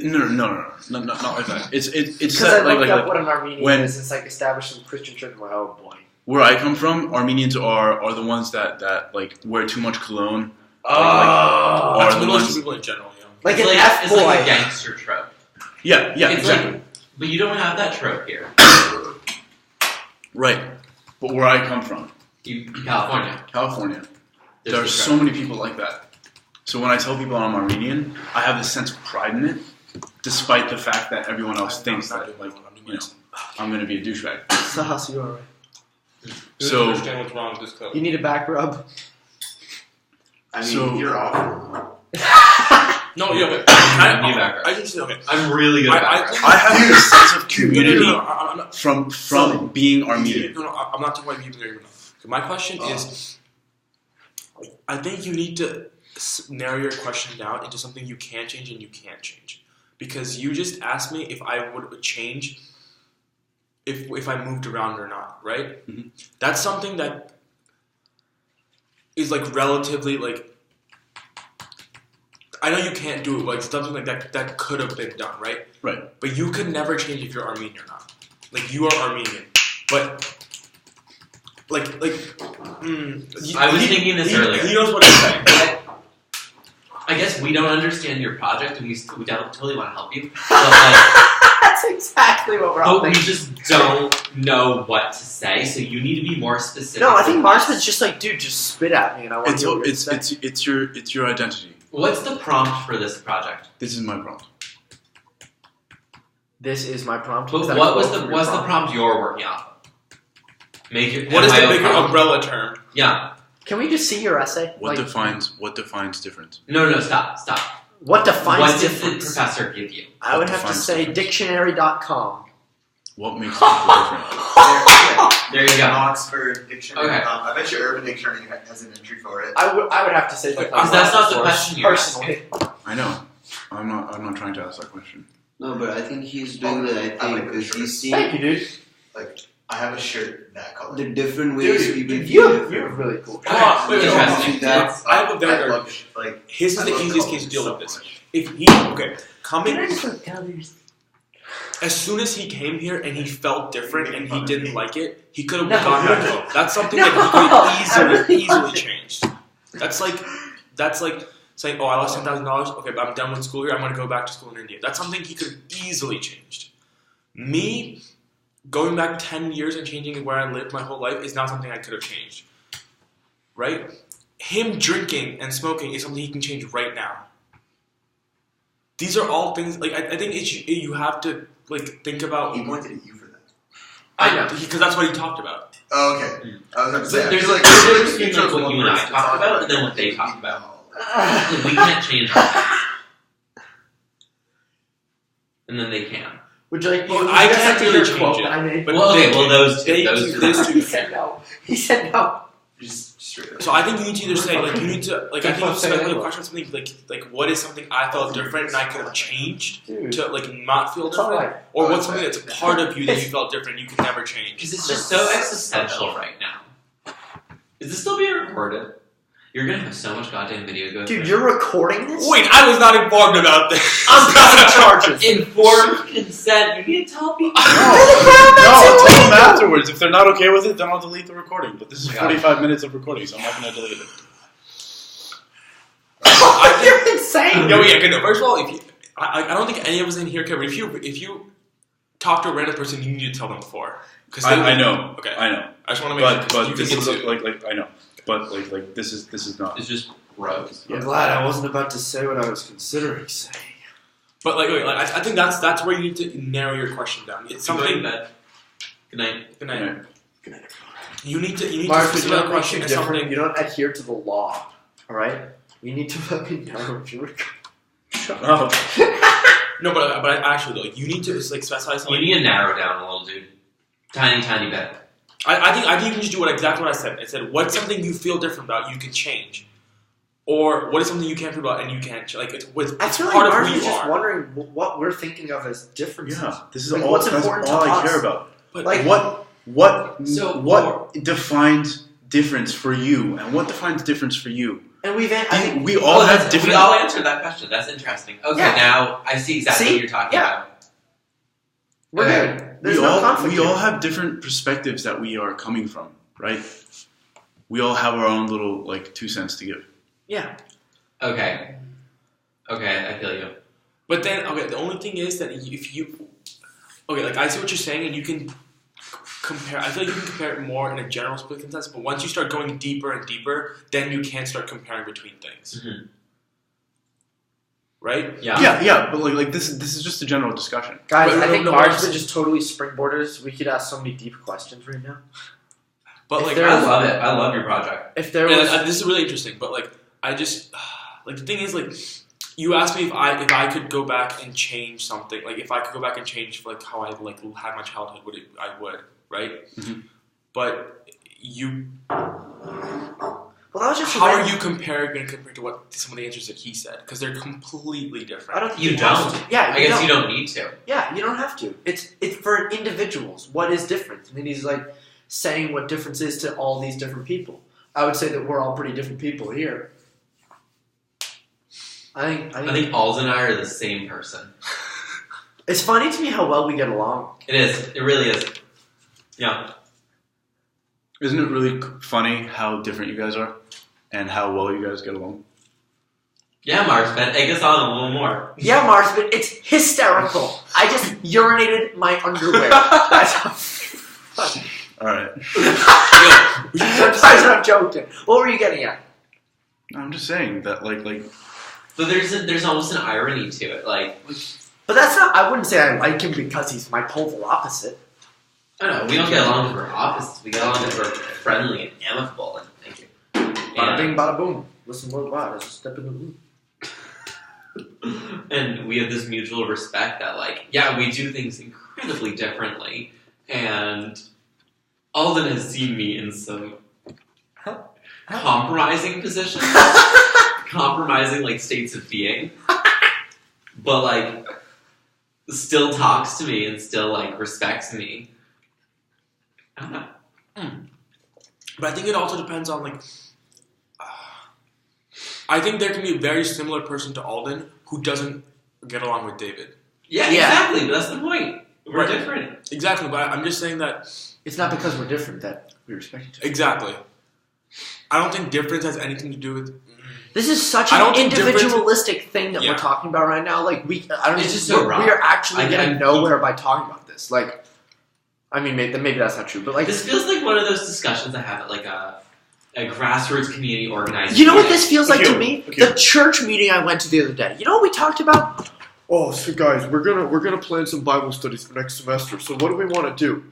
No, not like that. It's Because I looked up what an Armenian is. It's like established in the Christian church. I'm like, oh boy. Where I come from, Armenians are the ones that like wear too much cologne. That's Are the Middle ones. Eastern people in general. Yeah. Like It's an like, F-boy. it's like a gangster trope. Yeah, It's exactly. like, but you don't have that trope here. Right. But where I come from, California. there are so many people like that. So when I tell people I'm Armenian, I have this sense of pride in it, despite the fact that everyone else thinks that, like, you know, I'm going to be a douchebag. Saahas, you are right. You So understand what's wrong with this cup. You need a back rub. I mean, So- you're awful. No, yeah, but Need a background. I can see. Okay, I'm really good at I- background. I have this sense of community I'm not. from being Armenian. No, I'm not talking about you there. My question is, I think you need to narrow your question down into something you can change and you can't change, because you just asked me if I would change if I moved around or not, right? Mhm. That's something that is like relatively like. I know you can't do it, like something like that could have been done, right? Right. But you could never change if you're Armenian or not. Like you are Armenian, but I was thinking this earlier. He knows what he's saying. I guess we don't understand your project, and we don't totally want to help you. But, like, That's exactly what we're all but we thinking. just don't know what to say, so you need to be more specific. No, I think with us. Marzbed's just like, dude, just spit at me and I want to hear what you say. It's your identity. What's the prompt for this project? This is my prompt. This is my prompt. But Is that a what's quote the from your what's the prompt you're working off of? Make it. What is the MIO bigger prompt. umbrella term? Yeah. Can we just see your essay? What Like, defines different? No, stop. what defines What did the difference? professor give you? I would What have to defines say difference? dictionary.com. What makes people different? There you go. Oxford Dictionary. Okay. I bet your Urban Dictionary has an entry for it. I would have to say Because that's not the question you're personally. I know. I'm not trying to ask that question. No, but I think he's doing the right I thing like because the he's Thank seeing you, dude. Like, I have a shirt that color. the different ways people Dude, feel you're different. really cool. Ah, wait, Interesting. That's- I have a very I dark love, issue. like, His is I the love easiest colors case to deal so with this. much. If he coming Can I just look down these? as soon as he came here and he felt different and he didn't like it, he could have No. gone back home. That's something No, that he I could really easily love it. changed. That's like saying, "Oh, I lost $10,000. Okay, but I'm done with school here. I'm going to go back to school in India." That's something he could have easily changed. Me going back 10 years and changing where I lived my whole life is not something I could have changed. Right? Him drinking and smoking is something he can change right now. These are all things like I think you have to like think about. He pointed at you for that. I know. Because that's what he talked about. Oh, okay. I was going to say. There's I feel like like a difference the between future like of what one you and I person to talked talk about and then what they talked about. Like, we can't change that. And then they can. Would you like? Well, I can't really change quote it. that I made? But Well, okay, well those they- two. those two. He said no. He said no. Just straight up. So I think you need to either say like you need to like I think you need to Say like it. a question something like what is something I felt different and I could have changed Dude. to like not feel It's all different, right. or what's something that's a part of you that you felt different you could never change. Because it's just so existential right now. Is this still being recorded? You're gonna have so much goddamn video going. Dude, you're recording this? Wait, I was not informed about this. I'm pressing charges. Informed consent. You need to tell people. No, I'll tell them afterwards. If they're not okay with it, then I'll delete the recording. But this is Oh my 45 minutes of recording, so I'm not going to delete it. You're insane. No, yeah, good. No, first of all, if you, I don't think any of us in here care. But if you talk to a random person, you need to tell them before. Because I know. Okay, I know. I just want to make sure. But you this can is get to. like I know. But like this is not. It's just gross. I'm glad I wasn't about to say what I was considering saying. But like, I think that's where you need to narrow your question down. It's something that. Good night. Good night. Right. You need to Mark, specify you the don't question make as it different. something. You don't adhere to the law. Alright? You need to let me know if you're Shut up. No, but actually, though, you need to like specify something. You need to narrow down a little, dude. Tiny bit. I think you can just do exactly what I said. I said, what's something you feel different about you can change, or what is something you can't feel about and you can't like it's I feel part like of Mark who is you just are. wondering what we're thinking of as differences. Yeah, this is Like, all. what's That's important all to I us? care about. But Like, What So, defines difference for you, and what defines difference for you? and we've I think We all have different. We all answered that question. That's interesting. Okay, Yeah. now I see exactly See? what you're talking Yeah. about. we're Okay. good. There's no conflict. We all have different perspectives that we are coming from, right? We all have our own little like 2 cents to give. Yeah. Okay, I feel you. But then, okay, the only thing is that if you, okay, like I see what you're saying, and you can compare. I feel like you can compare it more in a general split consensus. But once you start going deeper and deeper, then you can start comparing between things, Mm-hmm. right? Yeah, but like this is just a general discussion. Guys, But I think no, Marzbed just totally springboarded us. We could ask so many deep questions right now. But If like, there I was- love it. I love your project. If there and, was... this is really interesting. But like, I just like the thing is like, you asked me if I could go back and change something. Like if I could go back and change like how I like had my childhood, I would, right? Mhm. But you. Well, that was just... How are you compared to what some of the answers that he said? Because they're completely different. I don't think You he has don't. to. Yeah, I guess you don't need to. Yeah, you don't have to. It's for individuals. What is different? And then he's like saying what difference is to all these different people. I would say that we're all pretty different people here. I think Alden and I are the same person. it's funny to me how well we get along. It is. It really is. Yeah. Isn't it really funny how different you guys are, and how well you guys get along? Yeah, Marzbed, egg us on a little more. Yeah, Marzbed, it's hysterical. I just urinated my underwear. That's how... All right. I'm joking. What were you getting at? I'm just saying that like But there's almost an irony to it. Like, But that's not... I wouldn't say I like him because he's my polar opposite. I don't know, we don't get along because we're opposites. We get along because we're friendly and amicable. And thank you. Bada bing, bada boom. Listen worldwide. Let's just step in the room. And we have this mutual respect that, like, yeah, we do things incredibly differently. And Alden has seen me in some compromising positions, compromising, like, states of being. But, like, still talks to me and still, like, respects me. I don't know. But I think it also depends on like. I think there can be a very similar person to Alden who doesn't get along with David. Yeah, Yeah. exactly. But that's the point. We're Right. different. Exactly, but I'm just saying that It's not because we're different that we respect each other. exactly. I don't think difference has anything to do with. This is such I an don't think individualistic thing that Yeah. we're talking about right now. Like I don't. It's just so we wrong. are actually I- getting I- nowhere by talking about this. Like, I mean, maybe that's not true, but like, This feels like one of those discussions I have at like a grassroots community organizing. you know what this feels like to Okay, me? okay. The church meeting I went to the other day. You know what we talked about? Oh, so guys, we're gonna plan some Bible studies for next semester. So what do we want to do?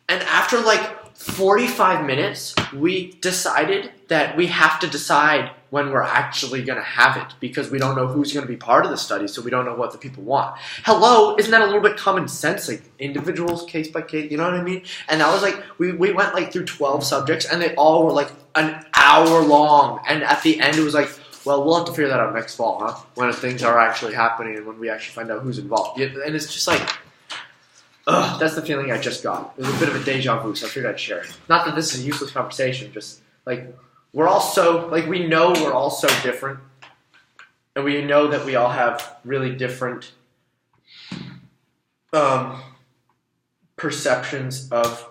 And after like 45 minutes, we decided that we have to decide when we're actually going to have it because we don't know who's going to be part of the study, so we don't know what the people want. Hello, isn't that a little bit common sense? Like individuals, case by case, you know what I mean? And that was like, we went like through 12 subjects and they all were like an hour long. And at the end it was like, well, we'll have to figure that out next fall, huh? When things are actually happening and when we actually find out who's involved. Yeah, and it's just like, ugh, that's the feeling I just got. It was a bit of a deja vu, so I figured I'd share it. Not that this is a useless conversation, just like, we're all so, like, we know we're all so different, and we know that we all have really different perceptions of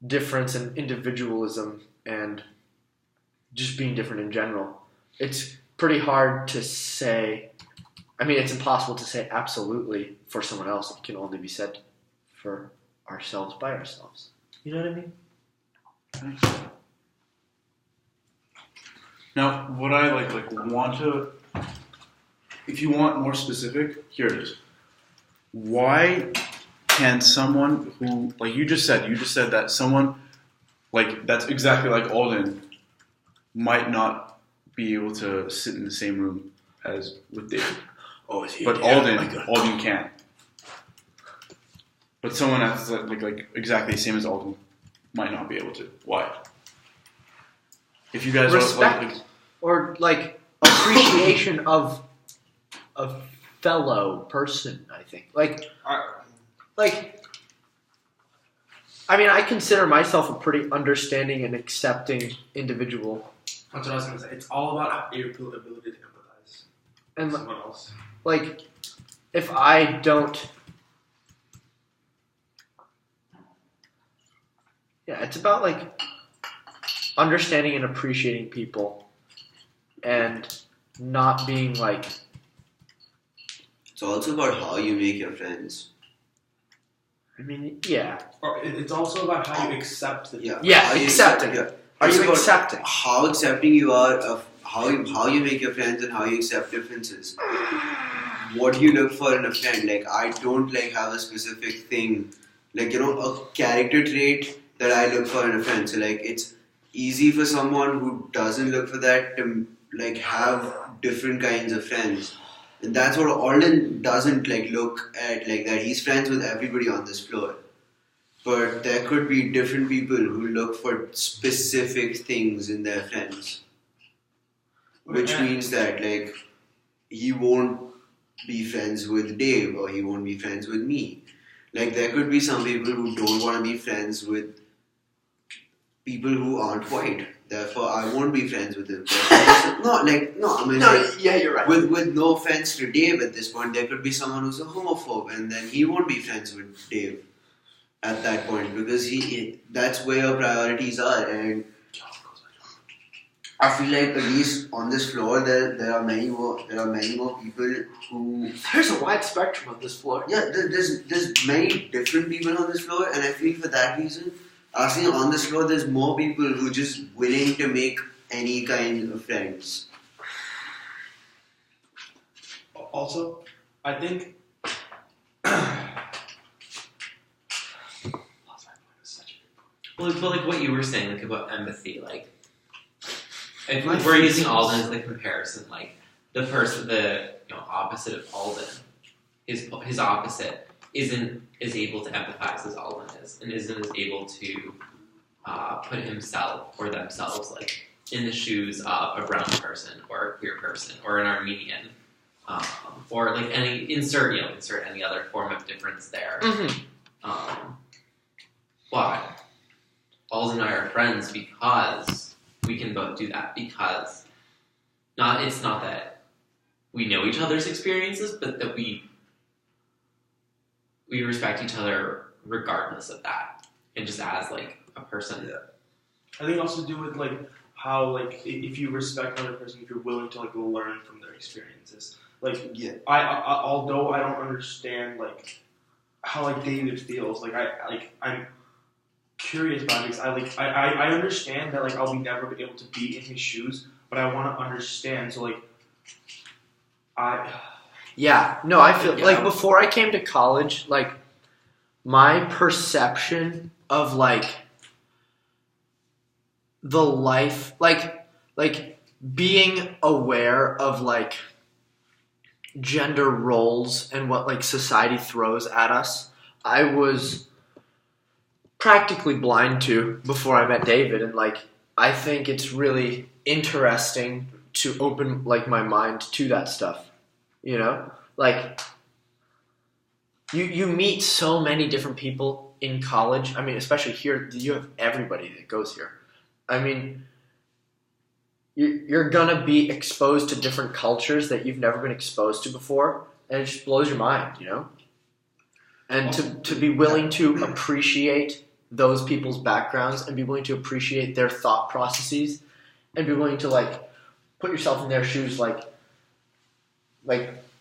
difference and individualism and just being different in general. It's pretty hard to say, I mean, it's impossible to say absolutely for someone else. It can only be said for ourselves by ourselves. You know what I mean? Now, what I want to, if you want more specific, here it is. Why can someone who, like you just said that someone like that's exactly like Alden might not be able to sit in the same room as with David. Oh, is he? But Alden can. But someone that's like exactly the same as Alden might not be able to. Why? If you guys respect or like appreciation of a fellow person, I think. I mean, I consider myself a pretty understanding and accepting individual. That's what I was going to say. It's all about your ability to empathize And with someone else. like, if I don't... Yeah, it's about, like, understanding and appreciating people and not being, like... It's also about how you make your friends. I mean, yeah. Or it's also about how you accept the Yeah, accepting. Yeah. Are It's you about accepting? How accepting you are of how you make your friends and how you accept differences. What do you look for in a friend? Like, I don't have a specific thing, a character trait that I look for in a friend. So it's easy for someone who doesn't look for that to have different kinds of friends. And that's what Alden doesn't look at that. He's friends with everybody on this floor. But there could be different people who look for specific things in their friends. Which means that he won't be friends with Dave or he won't be friends with me. There could be some people who don't want to be friends with people who aren't white. Therefore, I won't be friends with him. Yeah, you're right. With no offense to Dave at this point, there could be someone who's a homophobe, and then he won't be friends with Dave at that point because that's where your priorities are. And I feel at least on this floor, there are many more people who. There's a wide spectrum on this floor. Yeah, there's many different people on this floor, and I feel for that reason. I think on this floor there's more people who are just willing to make any kind of friends. Also, I think well, but what you were saying, about empathy, if we're using Alden as the comparison, the person, the opposite of Alden, his opposite isn't as able to empathize as Alden is, and isn't as able to put himself or themselves in the shoes of a brown person or a queer person or an Armenian, or insert any other form of difference there. Mm-hmm. But Alden and I are friends because we can both do that, because it's not that we know each other's experiences, but that we respect each other regardless of that, and just as a person. Yeah. I think it also do with how if you respect another person, if you're willing to learn from their experiences. I although I don't understand how David feels, I'm curious about it because I understand that I'll be never be able to be in his shoes, but I want to understand. So Yeah, no, I feel before I came to college, my perception of like the life, like being aware of like gender roles and what like society throws at us. I was practically blind to before I met David, and like I think it's really interesting to open like my mind to that stuff. You know, like you meet so many different people in college. I mean, especially here, you have everybody that goes here. I mean, you're gonna be exposed to different cultures that you've never been exposed to before, and it just blows your mind, you know. And to be willing to appreciate those people's backgrounds and be willing to appreciate their thought processes and be willing to like put yourself in their shoes, like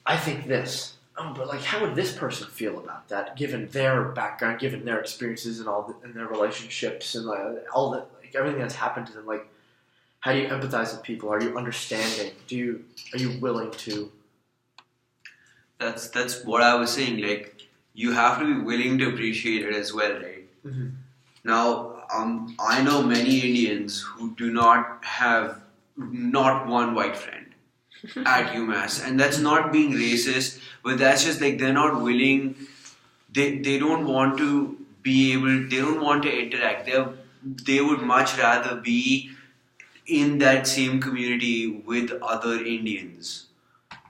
I think this. Oh, but like, how would this person feel about that, given their background, given their experiences and and their relationships and like all that, like everything that's happened to them? Like, how do you empathize with people? Are you understanding? Are you willing to? That's what I was saying. Like, you have to be willing to appreciate it as well, right? Mm-hmm. Now, I know many Indians who do not have not one white friend at UMass, and that's not being racist, but that's just like they're not willing. They don't want to be able. They don't want to interact. They would much rather be in that same community with other Indians.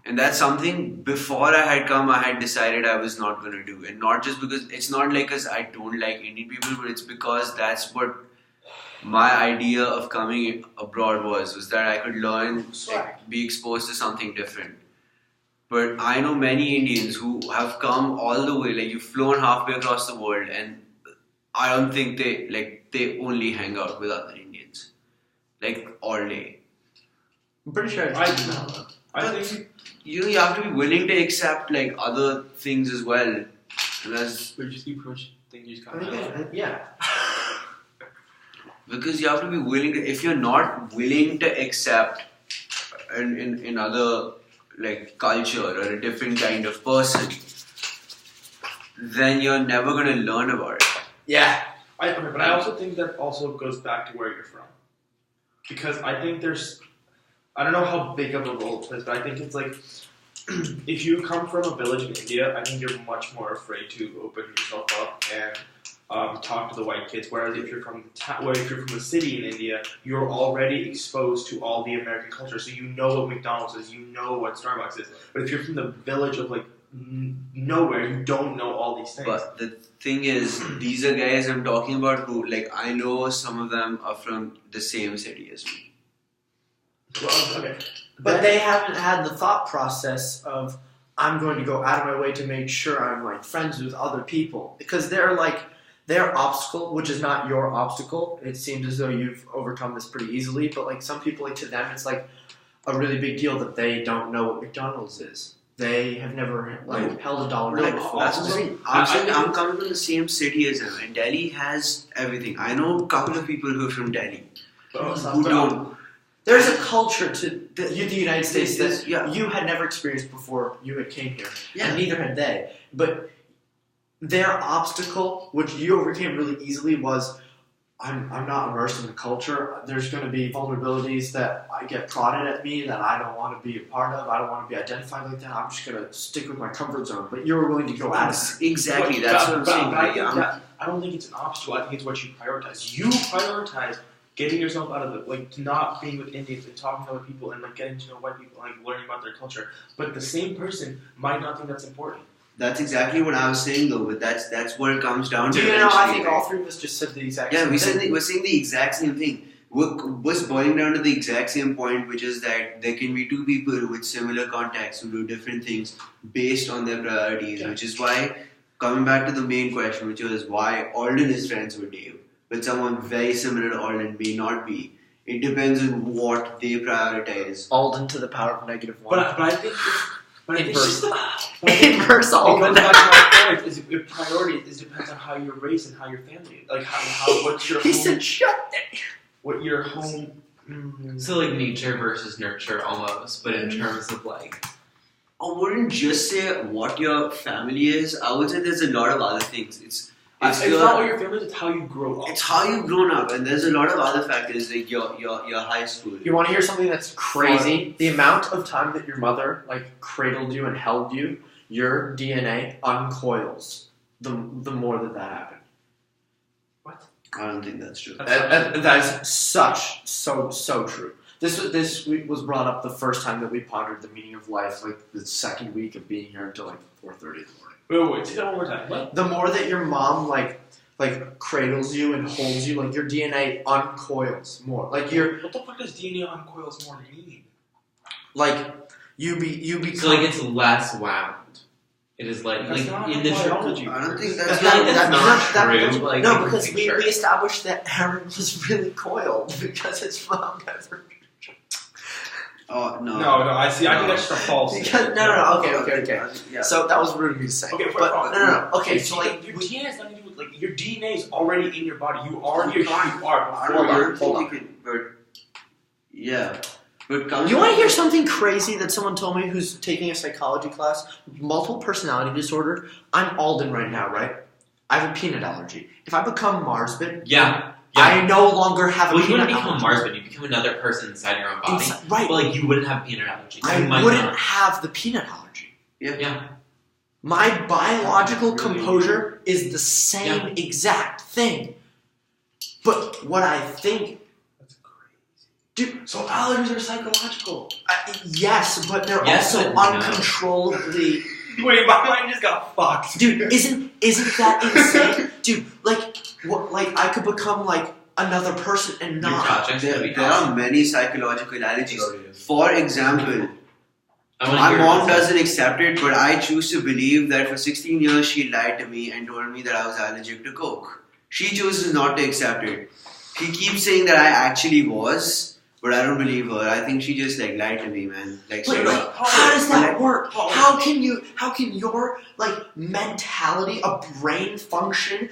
And that's something before I had come, I had decided I was not going to do. And not just because, it's not like because I don't like Indian people, but it's because that's what my idea of coming abroad was that I could learn, like, be exposed to something different. But I know many Indians who have come all the way, like you've flown halfway across the world, and I don't think they only hang out with other Indians. Like, all day. I'm pretty sure I do know. I think you have to be willing to accept like other things as well. And that's we just approach things you just kind of yeah. because you have to be willing to. If you're not willing to accept in other like culture or a different kind of person, then you're never gonna learn about it. Yeah. But I also think that also goes back to where you're from, because I think I don't know how big of a role it plays, but I think it's like, if you come from a village in India, I think you're much more afraid to open yourself up and talk to the white kids. Whereas if you're from a city in India, you're already exposed to all the American culture, so you know what McDonald's is, you know what Starbucks is. But if you're from the village of like nowhere, you don't know all these things. But the thing is, these are guys I'm talking about who, like, I know some of them are from the same city as me. Well, okay. But they haven't had the thought process of, I'm going to go out of my way to make sure I'm like friends with other people. Because they're like, their obstacle, which is not your obstacle, it seems as though you've overcome this pretty easily, but like some people, like to them, it's like a really big deal that they don't know what McDonald's is. They have never like held a dollar bill before. That's the thing. I'm coming from the same city as them, and Delhi has everything. I know a couple of people who are from Delhi who don't. There's a culture to the United States that you had never experienced before you had came here, and neither had they. But their obstacle, which you overcame really easily, was I'm not immersed in the culture. There's going to be vulnerabilities that I get prodded at me that I don't want to be a part of. I don't want to be identified like that. I'm just going to stick with my comfort zone. But you're willing to go out of it. Exactly, that's what I'm saying. I don't think it's an obstacle. I think it's what you prioritize. You prioritize getting yourself out of the, like, not being with Indians and talking to other people and, like, getting to know white people and, like, learning about their culture. But the same person might not think that's important. That's exactly what I was saying, though. But that's what it comes down to. Do you know? I think all three of us just said the exact same thing. Yeah, we're saying the exact same thing. We're boiling down to the exact same point, which is that there can be two people with similar contacts who do different things based on their priorities. Which is why, coming back to the main question, which was why Alden is friends with Dave, but someone very similar to Alden may not be. It depends on what they prioritize. Alden to the power of -1. But I think... Inverse Alden. It goes back to my point. Your priority depends on how you're raised and how your family... Like, what's your home... He said, shut it! What your home... So, like, nature versus nurture, almost. But in terms of, like... I wouldn't just say what your family is. I would say there's a lot of other things. It's not what your family is, it's how you grow up. It's how you've grown up, and there's a lot of other factors like your high school. You want to hear something that's crazy? The amount of time that your mother cradled you and held you, your DNA uncoils. The more that happened. What? I don't think that's true. That is so true. This was brought up the first time that we pondered the meaning of life, the second week of being here until 4:30 in the morning. Wait, say that one more time. What? The more that your mom cradles you and holds you, your DNA uncoils more. What the fuck does DNA uncoils more mean? You become. So it's less wound. It is That's not in the biology. I don't think I that's feel like that's not true. No, because we established that Aaron was really coiled because his mom never. Oh no. No, I see. I think that's just a false. No. Okay. Yeah. So that was rude of me to say. Okay, but no. Okay, so your DNA has nothing to do with your DNA is already in your body. You are who you are. I don't think you can, but yeah. But you want to hear something crazy that someone told me who's taking a psychology class? Multiple personality disorder. I'm Alden right now, right? I have a peanut allergy. If I become Marzbed, Yeah. I no longer have a Well, you peanut wouldn't become allergy. Marzbed. You become another person inside your own body. Right. But you wouldn't have peanut allergy. I You might wouldn't not. have the peanut allergy. Yeah. My biological composure is the same exact thing. But what I think... That's crazy. Dude, so allergies are psychological. Yes, but they're Yes, also but no. uncontrollably... Wait, my mind just got fucked. Dude, isn't that insane? Dude, I could become another person and Your not. project's gonna be there are many psychological allergies. For example, I wanna my hear mom it. doesn't accept it, but I choose to believe that for 16 years she lied to me and told me that I was allergic to Coke. She chooses not to accept it. She keeps saying that I actually was, but I don't believe her. I think she just lied to me, man. How does that work? How can your mentality, a brain function,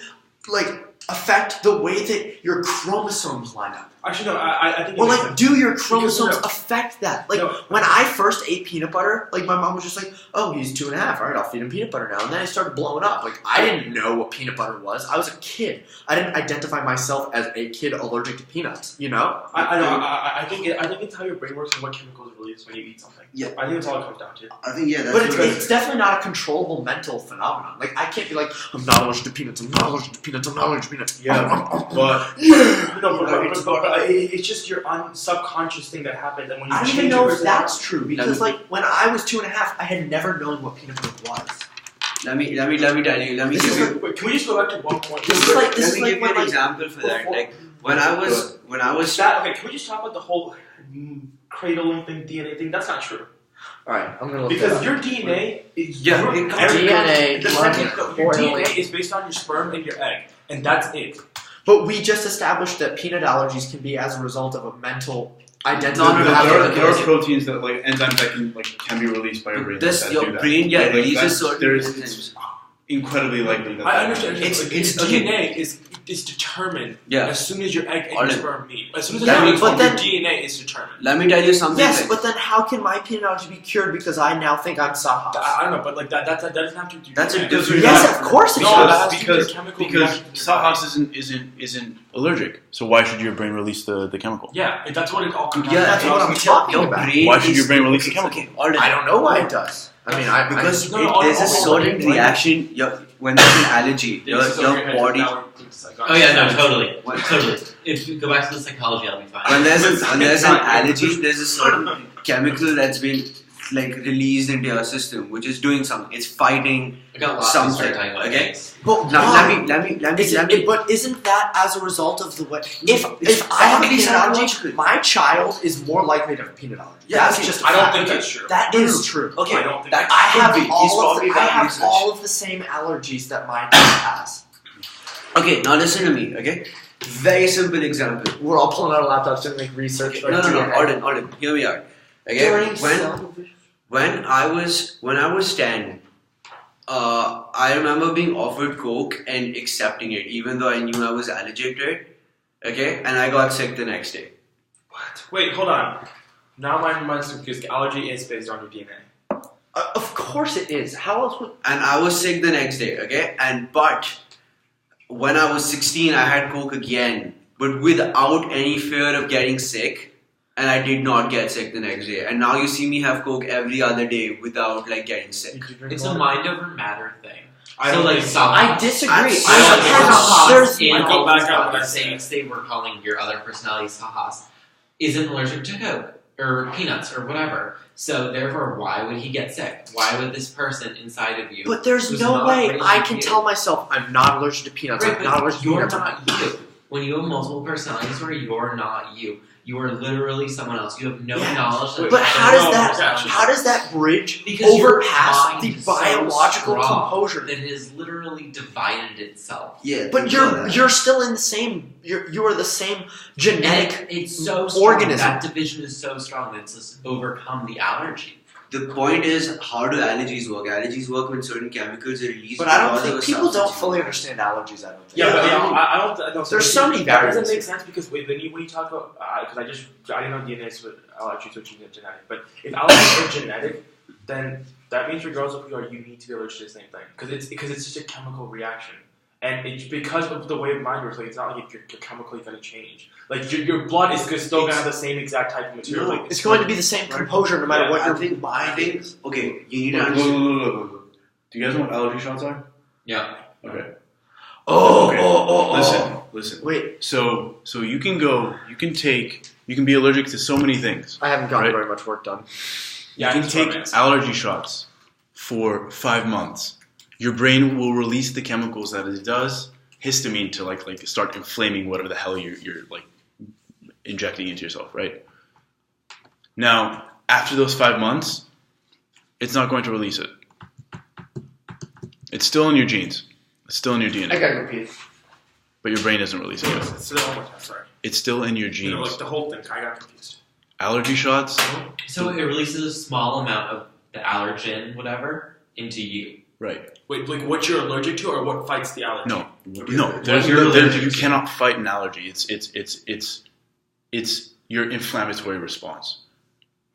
affect the way that your chromosomes line up? Actually, no. I think. Or do your chromosomes no. affect that? No. When I first ate peanut butter, my mom was just "Oh, he's 2.5. All right, I'll feed him peanut butter now." And then I started blowing up. I didn't know what peanut butter was. I was a kid. I didn't identify myself as a kid allergic to peanuts. You know? I know. I think it's how your brain works and what chemicals release when you eat something. Yeah. I think that's all it comes down to. I think that's But it's definitely not a controllable mental phenomenon. I can't be I'm not allergic to peanuts. I'm not allergic to peanuts. I'm not allergic to peanuts. Yeah, but It's just your subconscious thing that happens, and when you I don't change even know your if that's true because when I was 2.5, I had never known what peanut butter was. Let me tell you. Let me give you. Wait, can we just go back to one point? Let me give you an example for that. When I was Okay, can we just talk about the whole cradling thing, DNA thing? That's not true. All right, I'm gonna look Because your DNA is Yeah, your DNA. your DNA is based on your sperm and your egg, and that's it. But we just established that peanut allergies can be as a result of a mental identity. No, there are proteins that enzymes that can be released by your brain. your brain releases certain it's enzymes. incredibly likely that I understand. It's DNA is determined as soon as your egg and your sperm meet. As soon as Yeah, your but then- DNA is determined. Let me tell you something. Yes, but then how can my peanut allergy be cured because I now think I'm Saahas? I don't know, but that doesn't have to do. That's a with different- Yes, of course it No, does. that has to do with because your chemical because reaction in your body. Saahas isn't allergic. So why should your brain release the chemical? Yeah, that's what it all comes down Yeah, to. that's what I'm talking your about. brain Why should is- your brain release the chemical? Okay, all right. I don't know why it does. Because No, there's a all- certain reaction. When there's an allergy, your body. Oh yeah, no, totally. What? Totally. If you go back to the psychology, I'll be fine. When there's an allergy, there's a certain chemical that's been released into your system, which is doing something. It's fighting. I got lost and something, started talking about okay? eggs. But Now why? let me. But isn't that as a result of the way? It's If I have a fucking peanut allergy, psychological. my child is more likely to have a peanut allergy. Yeah, That's okay, just a I don't fact. think that's true. That is true. Okay, I don't think that I have could be. He's all probably of I done have research. all of the same allergies that my dad has. Okay, now listen to me. Okay, very simple example. We're all pulling out our laptops to make research. No, Alden, hear me out. Okay, During when I was 10, I remember being offered Coke and accepting it, even though I knew I was allergic to it. Okay, and I got sick the next day. What? Wait, hold on. Now my mind's confused. Allergy is based on your DNA. Of course it is. How else would? And I was sick the next day. Okay, but when I was 16, I had Coke again, but without any fear of getting sick. And I did not get sick the next day. And now you see me have Coke every other day without like getting sick. It's a mind over matter thing. I so don't like think so. I disagree. Saahas in I go back up. the same state we're calling your other personality Saahas isn't allergic to Coke or peanuts or whatever. So therefore, why would he get sick? Why would this person inside of you? But there's who's no not way raised I with can you- tell myself I'm not allergic to peanuts. Right, I'm not allergic to you're peanuts. not you. When you have multiple personalities, where you're not you. You are literally someone else. You have no knowledge. Wait, But how does No, that? actually- How does that bridge Because your overpass mind the is so biological strong composure? that it has literally divided itself. Yeah, But you're still in the same. You are the same genetic. And it's so strong. organism. That division is so strong that it's just overcome the allergy. the point is, how do allergies work? Allergies work when certain chemicals are released. But I don't because of think a people don't substance fully you- understand allergies. I don't think. Yeah, but I don't. There's so many That variants. doesn't make sense because when you talk about because I didn't know DNA is with allergies switching to genetic. But if allergies are genetic, then that means regardless of who you are, you need to be allergic to the same thing because it's just a chemical reaction. And it's because of the way mind works. Like it's not like you're chemically going to change. Like your blood is still going to have the same exact type of material. No, like, It's going to be the same composure no matter Yeah, what I your think, mind is. okay, you need to Look, understand. look. Do you guys know what allergy shots are? Yeah. Okay. Oh. Listen. Wait, So you can be allergic to so many things. I haven't gotten Right. very much work done. You can take allergy shots for 5 months. Your brain will release the chemicals that it does, histamine, to like start inflaming whatever the hell you're like injecting into yourself, right? Now, after those 5 months, it's not going to release it. It's still in your genes. It's still in your DNA. I gotta go pee. But your brain isn't releasing it. Say that one more time. Sorry. It's still in your You know, genes. like the whole thing. I got confused. Allergy shots, So it releases a small amount of the allergen, whatever, into you. right? Wait, like what you're allergic to, or what fights the allergy? No, What you're allergic you to. cannot fight an allergy. It's your inflammatory response.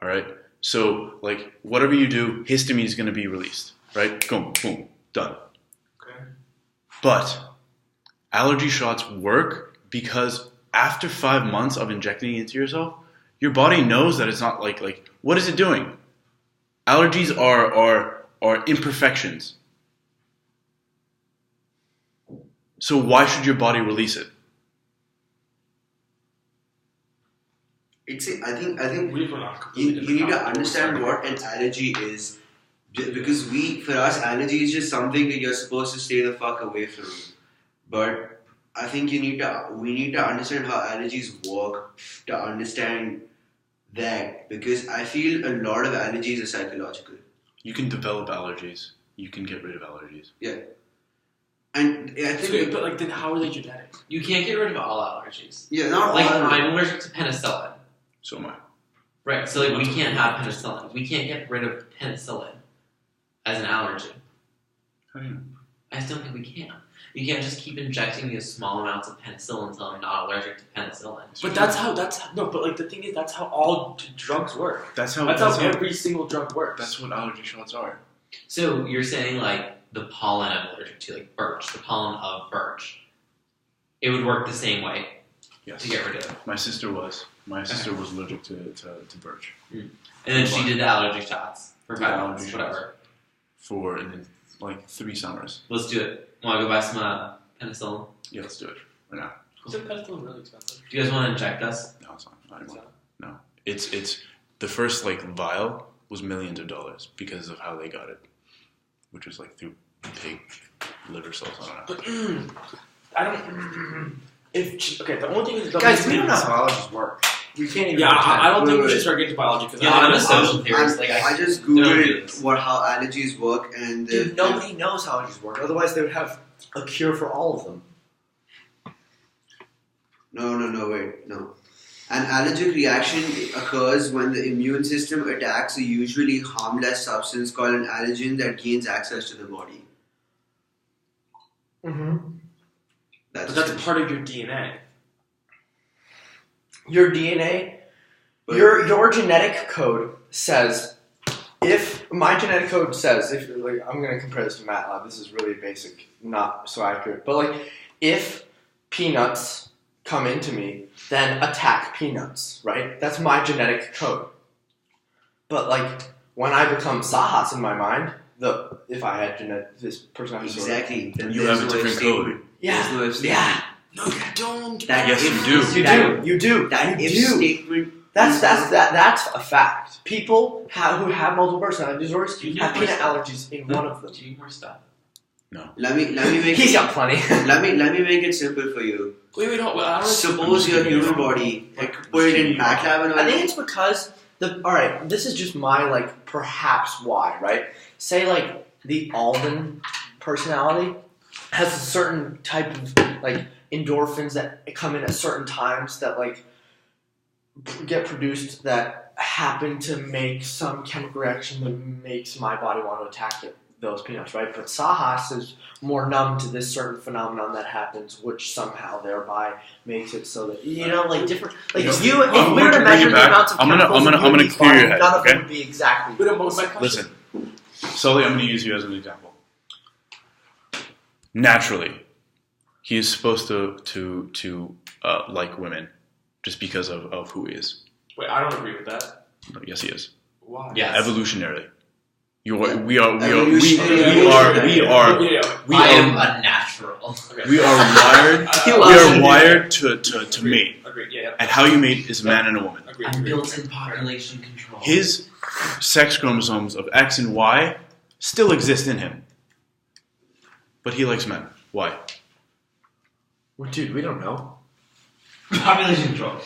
All right. So like whatever you do, histamine is going to be released. Right? Boom, boom, done. Okay. But allergy shots work because after 5 months of injecting it into yourself, your body knows that it's not like what is it doing? Allergies are imperfections. So why should your body release it? I think We went on you completely need to different understand what an allergy is. Because for us, allergy is just something that you're supposed to stay the fuck away from. But I think we need to understand how allergies work to understand that. Because I feel a lot of allergies are psychological. You can develop allergies. You can get rid of allergies. And I So, think, but like, then how are they genetic? You can't get rid of all allergies. not Like, all of them. I'm allergic to penicillin. So am I. Right, so like we can't have penicillin. We can't get rid of penicillin as an allergy. How do you know? I just don't think we can. You can't just keep injecting these small amounts of penicillin until I'm not allergic to penicillin. But but like the thing is, that's how all drugs work. That's how Every single drug works. that's what allergy shots are. So you're saying like the pollen I'm allergic to, like birch, the pollen of birch, it would work the same way Yes. to get rid of it. My sister was. My sister was allergic to birch. And then she did the allergy shots for Did 5 allergy months, shots. whatever. And then like 3 summers. Let's do it. Want to go buy some penicillin? Yeah, let's do it right now. Isn't penicillin really expensive? Do you guys want to inject us? No, it's not anymore. No, it's the first like vial was millions of dollars because of how they got it, which was like through pig liver cells. I don't know. But I don't. The only thing is, Guys, we don't know how allergies work. We can't even. Yeah, I don't think we Wait. should start getting into biology because Yeah, I'm a social theorist. Like I just don't do googled this. how allergies work, and Dude, nobody knows how allergies work. Otherwise, they would have a cure for all of them. No. An allergic reaction occurs when the immune system attacks a usually harmless substance called an allergen that gains access to the body. Mm-hmm. That's But that's part of your DNA. Your DNA, But- your genetic code says. If my genetic code says, I'm going to compare this to MATLAB. This is really basic, not so accurate. But like, if peanuts come into me, then attack peanuts, right? That's my genetic code. But like when I become Saahas in my mind, if I had this personality disorder, Exactly. Then You there's have a no different escape. code. yeah, There's no escape. yeah. No, you don't. That Yes, if- you do. You do. That You if do. statement. That's a fact. People who have multiple personality disorders Do you have know peanut more allergies in one of them. Do you need more stuff? Let me make He's it, got plenty. let me make it simple for you. Wait, hold on. I don't Suppose your human body, like put it in back lab and all I think that. it's because alright, this is just my like perhaps why, right? Say like the Alden personality has a certain type of like endorphins that come in at certain times that like get produced that happen to make some chemical reaction that makes my body want to attack those peanuts, right? But Saahas is more numb to this certain phenomenon that happens, which somehow thereby makes it so that like different. Like if we were to measure the amounts of chemicals I'm gonna clear your head, none of okay? them would be exactly. But my question. Listen, Sully, I'm going to use you as an example. Naturally, he is supposed to like women just because of who he is. Wait, I don't agree with that. No, yes, he is. Why? Yes. Evolutionarily, we I am unnatural. Okay. we are wired. He We loves are it. wired to mate, Agreed. Yeah. and how you mate is a man and a woman. Agreed. I'm Agreed. built-in population control. His sex chromosomes of X and Y still exist in him, but he likes men. Why? Well, dude, we don't know. population control.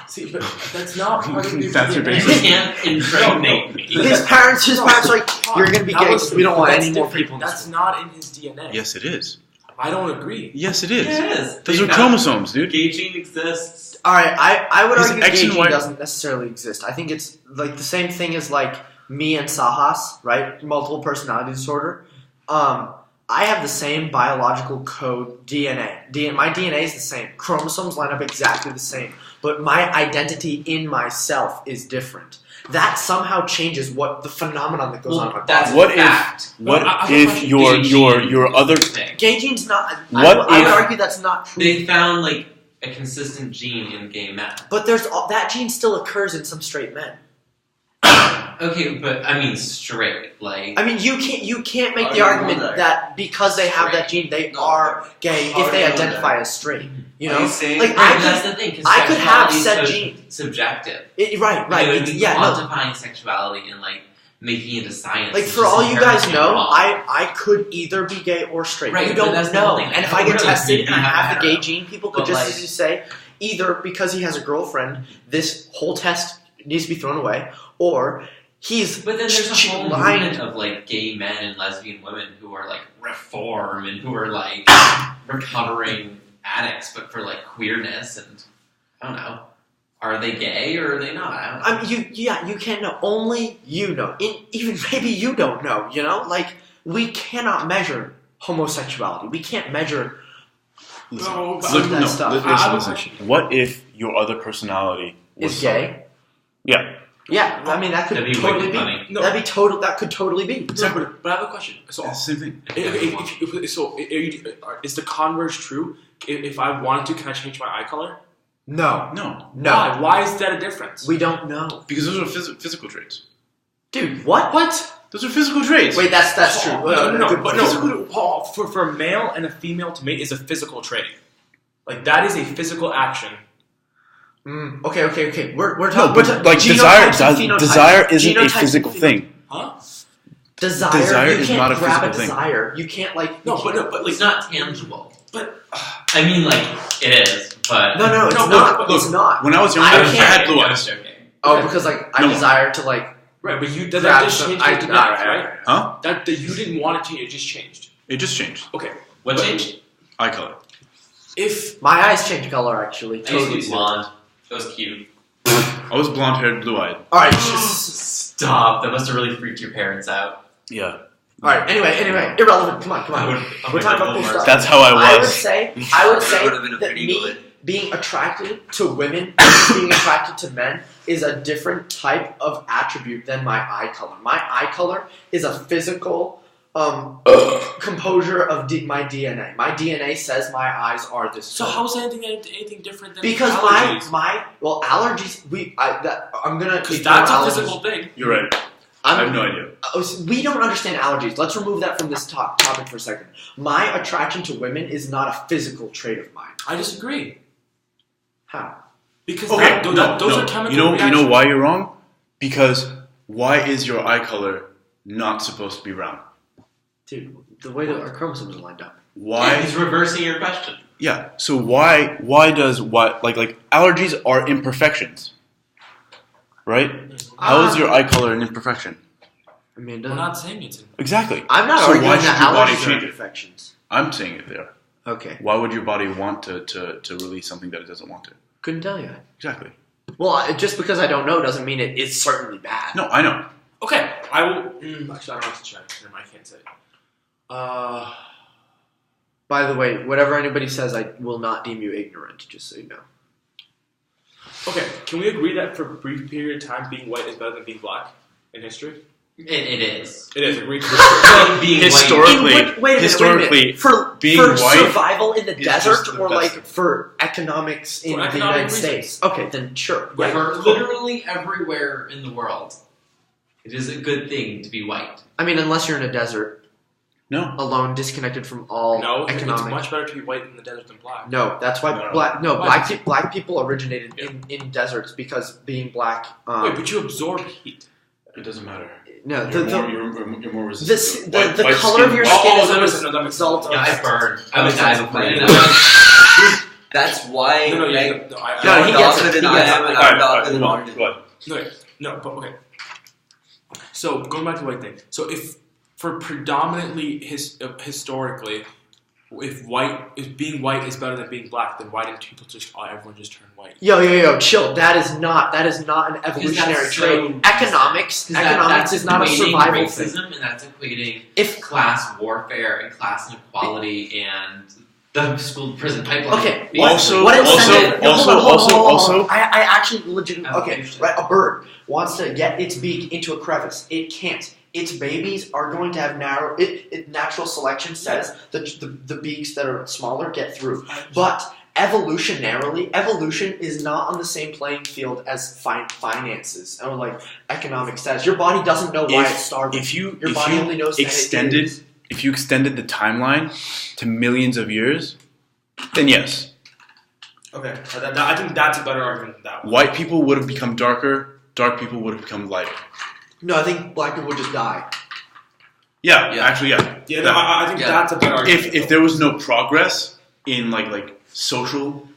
See, but that's not part of your That's your DNA. You basic- can't impregnate me. His parents are like, you're gonna be That gay. was- 'Cause we don't want that's any more different. people. in this That's world." not in his DNA. Yes, it is. I don't agree. Yes, it is. Yeah, it is. Those They are found chromosomes, dude. Gay gene exists. All right, I would His argue X gay and gene Y- doesn't necessarily exist. I think it's like the same thing as like me and Saahas, right? Multiple personality disorder. I have the same biological code DNA. My DNA is the same. Chromosomes line up exactly the same, but my identity in myself is different. That somehow changes what the phenomenon that goes on in my That's body. What a if- fact. What I have a if question. your other Thing. Gay gene's not. What I would if- argue that's not true. They found like a consistent gene in gay men. But that gene still occurs in some straight men. Okay, but I mean straight. Like I mean, you can't make How the do you argument know that? that because they have that gene, they No. are gay How if they do you know identify that? as straight. You Are know, you saying- like Right, that's the thing. 'Cause I could have sexuality is said so gene. subjective. Right, Like, it's- yeah, no. quantifying sexuality and like making it a science. Like is for just all you guys inherently know, wrong. I could either be gay or straight. Right, you but don't that's the know. whole thing. And if I get Really, tested you and I have have the hetero. gay gene, people could But, just like- as you say either because he has a girlfriend, this whole test needs to be thrown away, or he's But then there's a whole lying. movement of like gay men and lesbian women who are like reform and who are like recovering addicts, but for like queerness and I don't know. Are they gay or are they not? I don't know. I mean, you can't know. Only you know. Even maybe you don't know. You know, like we cannot measure homosexuality. We can't measure. listen, No, but- look, that no, stuff. listen, I have a listen. question. What if your other personality was Is gay? Yeah. Yeah, I mean that could That'd be totally wicked be. funny. No. That'd be total. That could totally be. Exactly. But I have a question. So, It's the same thing. is the converse true? If I wanted to, can I change my eye color? No, No, no, Why? Why is that a difference? we don't know, because those are physical traits. dude. What? Those are physical traits. Wait, that's true. No, Good but point. no. For a male and a female to mate is a physical trait. Like that is a physical action. Okay. We're No, talking. but like desire isn't a Genotypes physical and phenotypes. thing. Huh? Desire Desire you is can't not a grab physical a thing. desire. You can't like. No, but It's like not tangible. But I mean, like it is, but No, it's No, not. look, It's not. When I was younger, I I had blue I'm eyes. joking. Oh, because like I No. desire to like. right, but you that grab just some- changed I- your genetics, alright. right? Huh? That you didn't want it to change, it just changed. It just changed. Okay. What But- changed? Eye color. If My eyes change color actually. I used to Totally. be blonde. It was cute. I was blonde haired, blue eyed. All right. Just, Stop. That must have really freaked your parents out. Yeah. all right. Anyway. Irrelevant. Come on. I would- We're talking about cool stuff. That's how I I would was. say That would've been a that pretty me good. being attracted to women, being attracted to men, is a different type of attribute than my eye color. My eye color is a physical composure of my DNA. My DNA says my eyes are this. So how is anything different than because allergies? allergies. I'm gonna because that's a physical thing. You're right. I have no idea. We don't understand allergies. Let's remove that from this topic for a second. My attraction to women is not a physical trait of mine. I disagree. How? Because Those are chemical reactions. You know why you're wrong? Because why is your eye color not supposed to be brown? Dude, the way that our chromosomes are lined up. Why? He's reversing your question. Yeah. So why does allergies are imperfections, right? How is your eye color an imperfection? I mean, We're not saying it's Exactly. I'm not So arguing why that should your body allergies are change it? imperfections. I'm saying it there. Okay. Why would your body want to release something that it doesn't want to? Couldn't tell you. Exactly. Well, just because I don't know doesn't mean it is certainly bad. No, I know. okay. I will. Actually, I don't have to check. I can't say. By the way, whatever anybody says, I will not deem you ignorant, just so you know. Okay, can we agree that for a brief period of time, being white is better than being black in history? It is. It is. Agreed. Being Historically, for being for white survival in the is desert just the or best like thing. for economics in the economic United reasons. States. Okay, then sure. white. Right. For literally everywhere in the world, it is a good thing to be white. I mean, unless you're in a desert, No. alone, disconnected from all No, it's economic. much better to be white in the desert than black. No, that's why No. black people originated in deserts because being black. Wait, but you absorb heat. It doesn't matter. No, You're more resistant. the color of your skin is a result of. Yeah, I burn. I would die before you know. That's why, No, like, he you're gets darker it. than I am, and I'm darker than Alden. No, but okay. So going back to the white thing. So if for predominantly historically, if being white is better than being black, then why didn't people everyone just turn white? Yo, chill. That is not an evolutionary trait. Economics is not a survival thing. Racism, and that's equating If class warfare and class inequality and the school prison pipeline. okay, Also- what also- incentive? also- I actually legitimately okay. Evolution. Right, a bird wants to get its beak into a crevice. It can't. Its babies are going to have narrow. Natural selection says that the beaks that are smaller get through, but evolutionarily, evolution is not on the same playing field as finances or like economic status. Your body doesn't know why it's starving. If you only knows that it extended is. if you extended the timeline to millions of years, then yes, Okay, I think that's a better argument than that one. white people would have become darker, dark people would have become lighter. No, I think black people would just die. Yeah, Yeah. actually, yeah. Yeah, no, I think Yeah. that's a better argument. If there was no progress in like social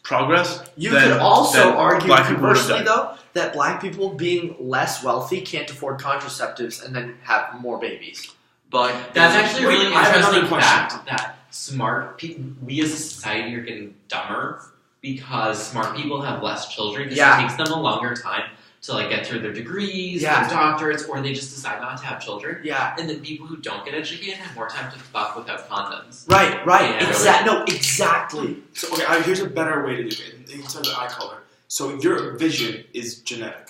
progress, You then, could also then argue, black people would have conversely, died. though, that black people being less wealthy can't afford contraceptives and then have more babies. But That's actually a Wait, really I have interesting another question. fact that smart people, we as a society are getting dumber because smart people have less children because Yeah. it takes them a longer time to like get through their degrees, Yeah. their doctorates, or they just decide not to have children. Yeah. And then people who don't get educated have more time to fuck without condoms. Right. Yeah. Exactly. So okay, here's a better way to do it in terms of eye color. So your vision is genetic.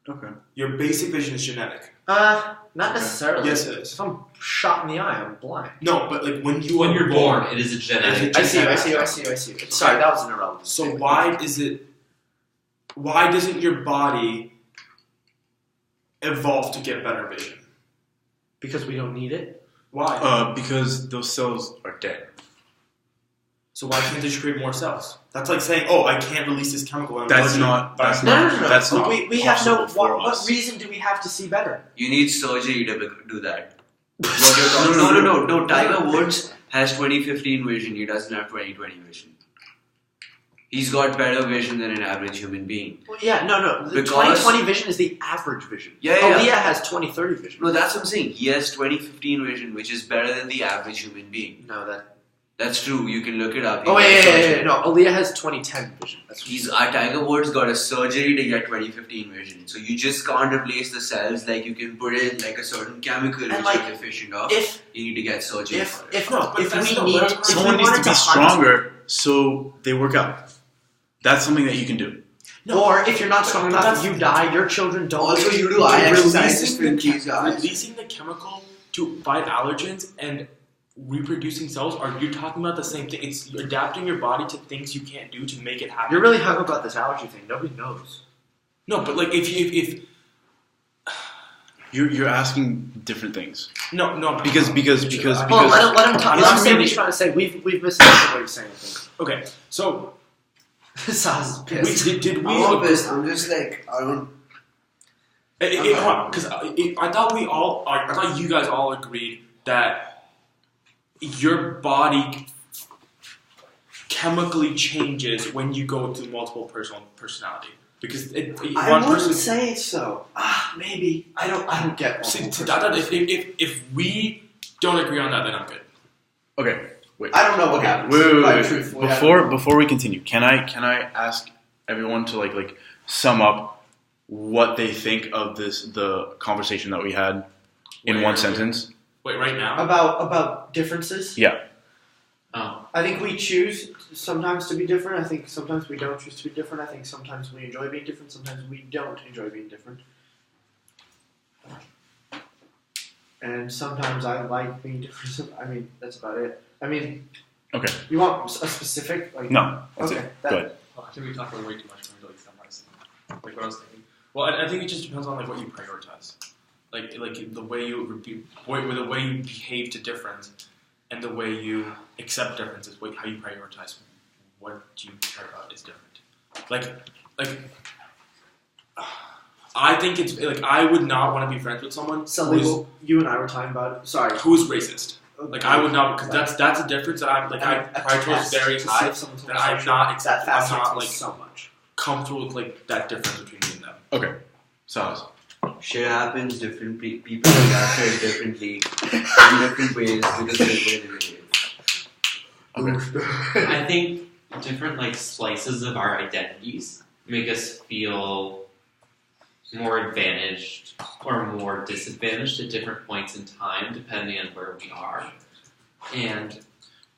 Okay. Your basic vision is genetic. Not necessarily. Yes, it is. If I'm shot in the eye, I'm blind. No, but like when When you're born, it is a genetic. I see you. Sorry, that was an irrelevant. So statement. why doesn't your body evolve to get better vision? Because we don't need it. Why? Because those cells are dead. So why can't they just create more cells? That's like saying, oh, I can't release this chemical. I'm That's allergic. not. That's No. not. That's not. We have no. possible for What us. reason do we have to see better? you need surgery to do that. What you're talking No. Tiger Woods has 2015 vision. He doesn't have 2020 vision. He's got better vision than an average human being. Well, yeah, no. The Because- 20/20 vision is the average vision. Yeah. Aaliyah has 20/30 vision. No, that's what I'm saying. He has 2015 vision, which is better than the average human being. No, that. That's true. You can look it up. Oh He got surgery. yeah. No, Aaliyah has 20/10 vision. That's what He's Tiger Woods got a surgery to get 2015 vision. So you just can't replace the cells. Like you can put in like a certain chemical which like, you're deficient of. If You need to get surgery if for it. if No, but if that's we not need what I'm- if Someone we needs to wanted be hunt- stronger so they work out. That's something that you can do. or if you're not strong But enough, that's- you die. Your children don't. Also, you do Releasing eye exercises to the increase your eyes. Releasing the chemical to fight allergens and reproducing cells, are you talking about the same thing? It's adapting your body to things you can't do to make it happen. You're really hung about this allergy thing. Nobody knows. No, but like if You're asking different things. no Because Hold on, let him talk. Let him say what he's trying to say. We've misunderstood what he's saying, I think. okay, so Saahas is pissed. did we? I'm not pissed. I'm just like, I don't. Because I thought you guys all agreed that your body chemically changes when you go into multiple personality. Because I one wouldn't person. say so. Maybe. I don't get See, multiple if we don't agree on that, then I'm good. Okay, wait. I don't know what happens. Wait. Truthfully, Before we continue, can I ask everyone to like sum up what they think of the conversation that we had in one sentence? Wait, right now? about differences? Yeah. Oh. I think we choose sometimes to be different. I think sometimes we don't choose to be different. I think sometimes we enjoy being different. Sometimes we don't enjoy being different. And sometimes I like being different. I mean, that's about it. I mean, Okay. you want a specific? Like, No. That's okay. it. Go ahead. I think we talked about way too much for like summarizing. Like what I was thinking. Well, I think it just depends on like what you prioritize. Like the way you behave to difference, and the way you accept differences. How you prioritize what you care about is different. Like I think it's like I would not want to be friends with someone So you and I were talking about. Sorry. who's racist. Like I would not, because that's a difference that I'm like I prioritize very high. That I'm not That I'm not like like so much. comfortable with like that difference between me and them. Okay. Saahas. Shit happens, different people react to it differently, in different ways, because of the way they behave. Okay. I think different like slices of our identities make us feel more advantaged or more disadvantaged at different points in time, depending on where we are. And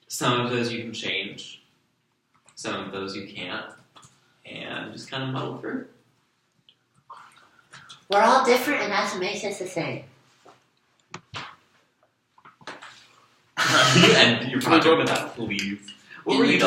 some of those you can change, some of those you can't, and just kind of muddle through. We're all different, and that's what makes us the same. And you're talking about that, please. What were you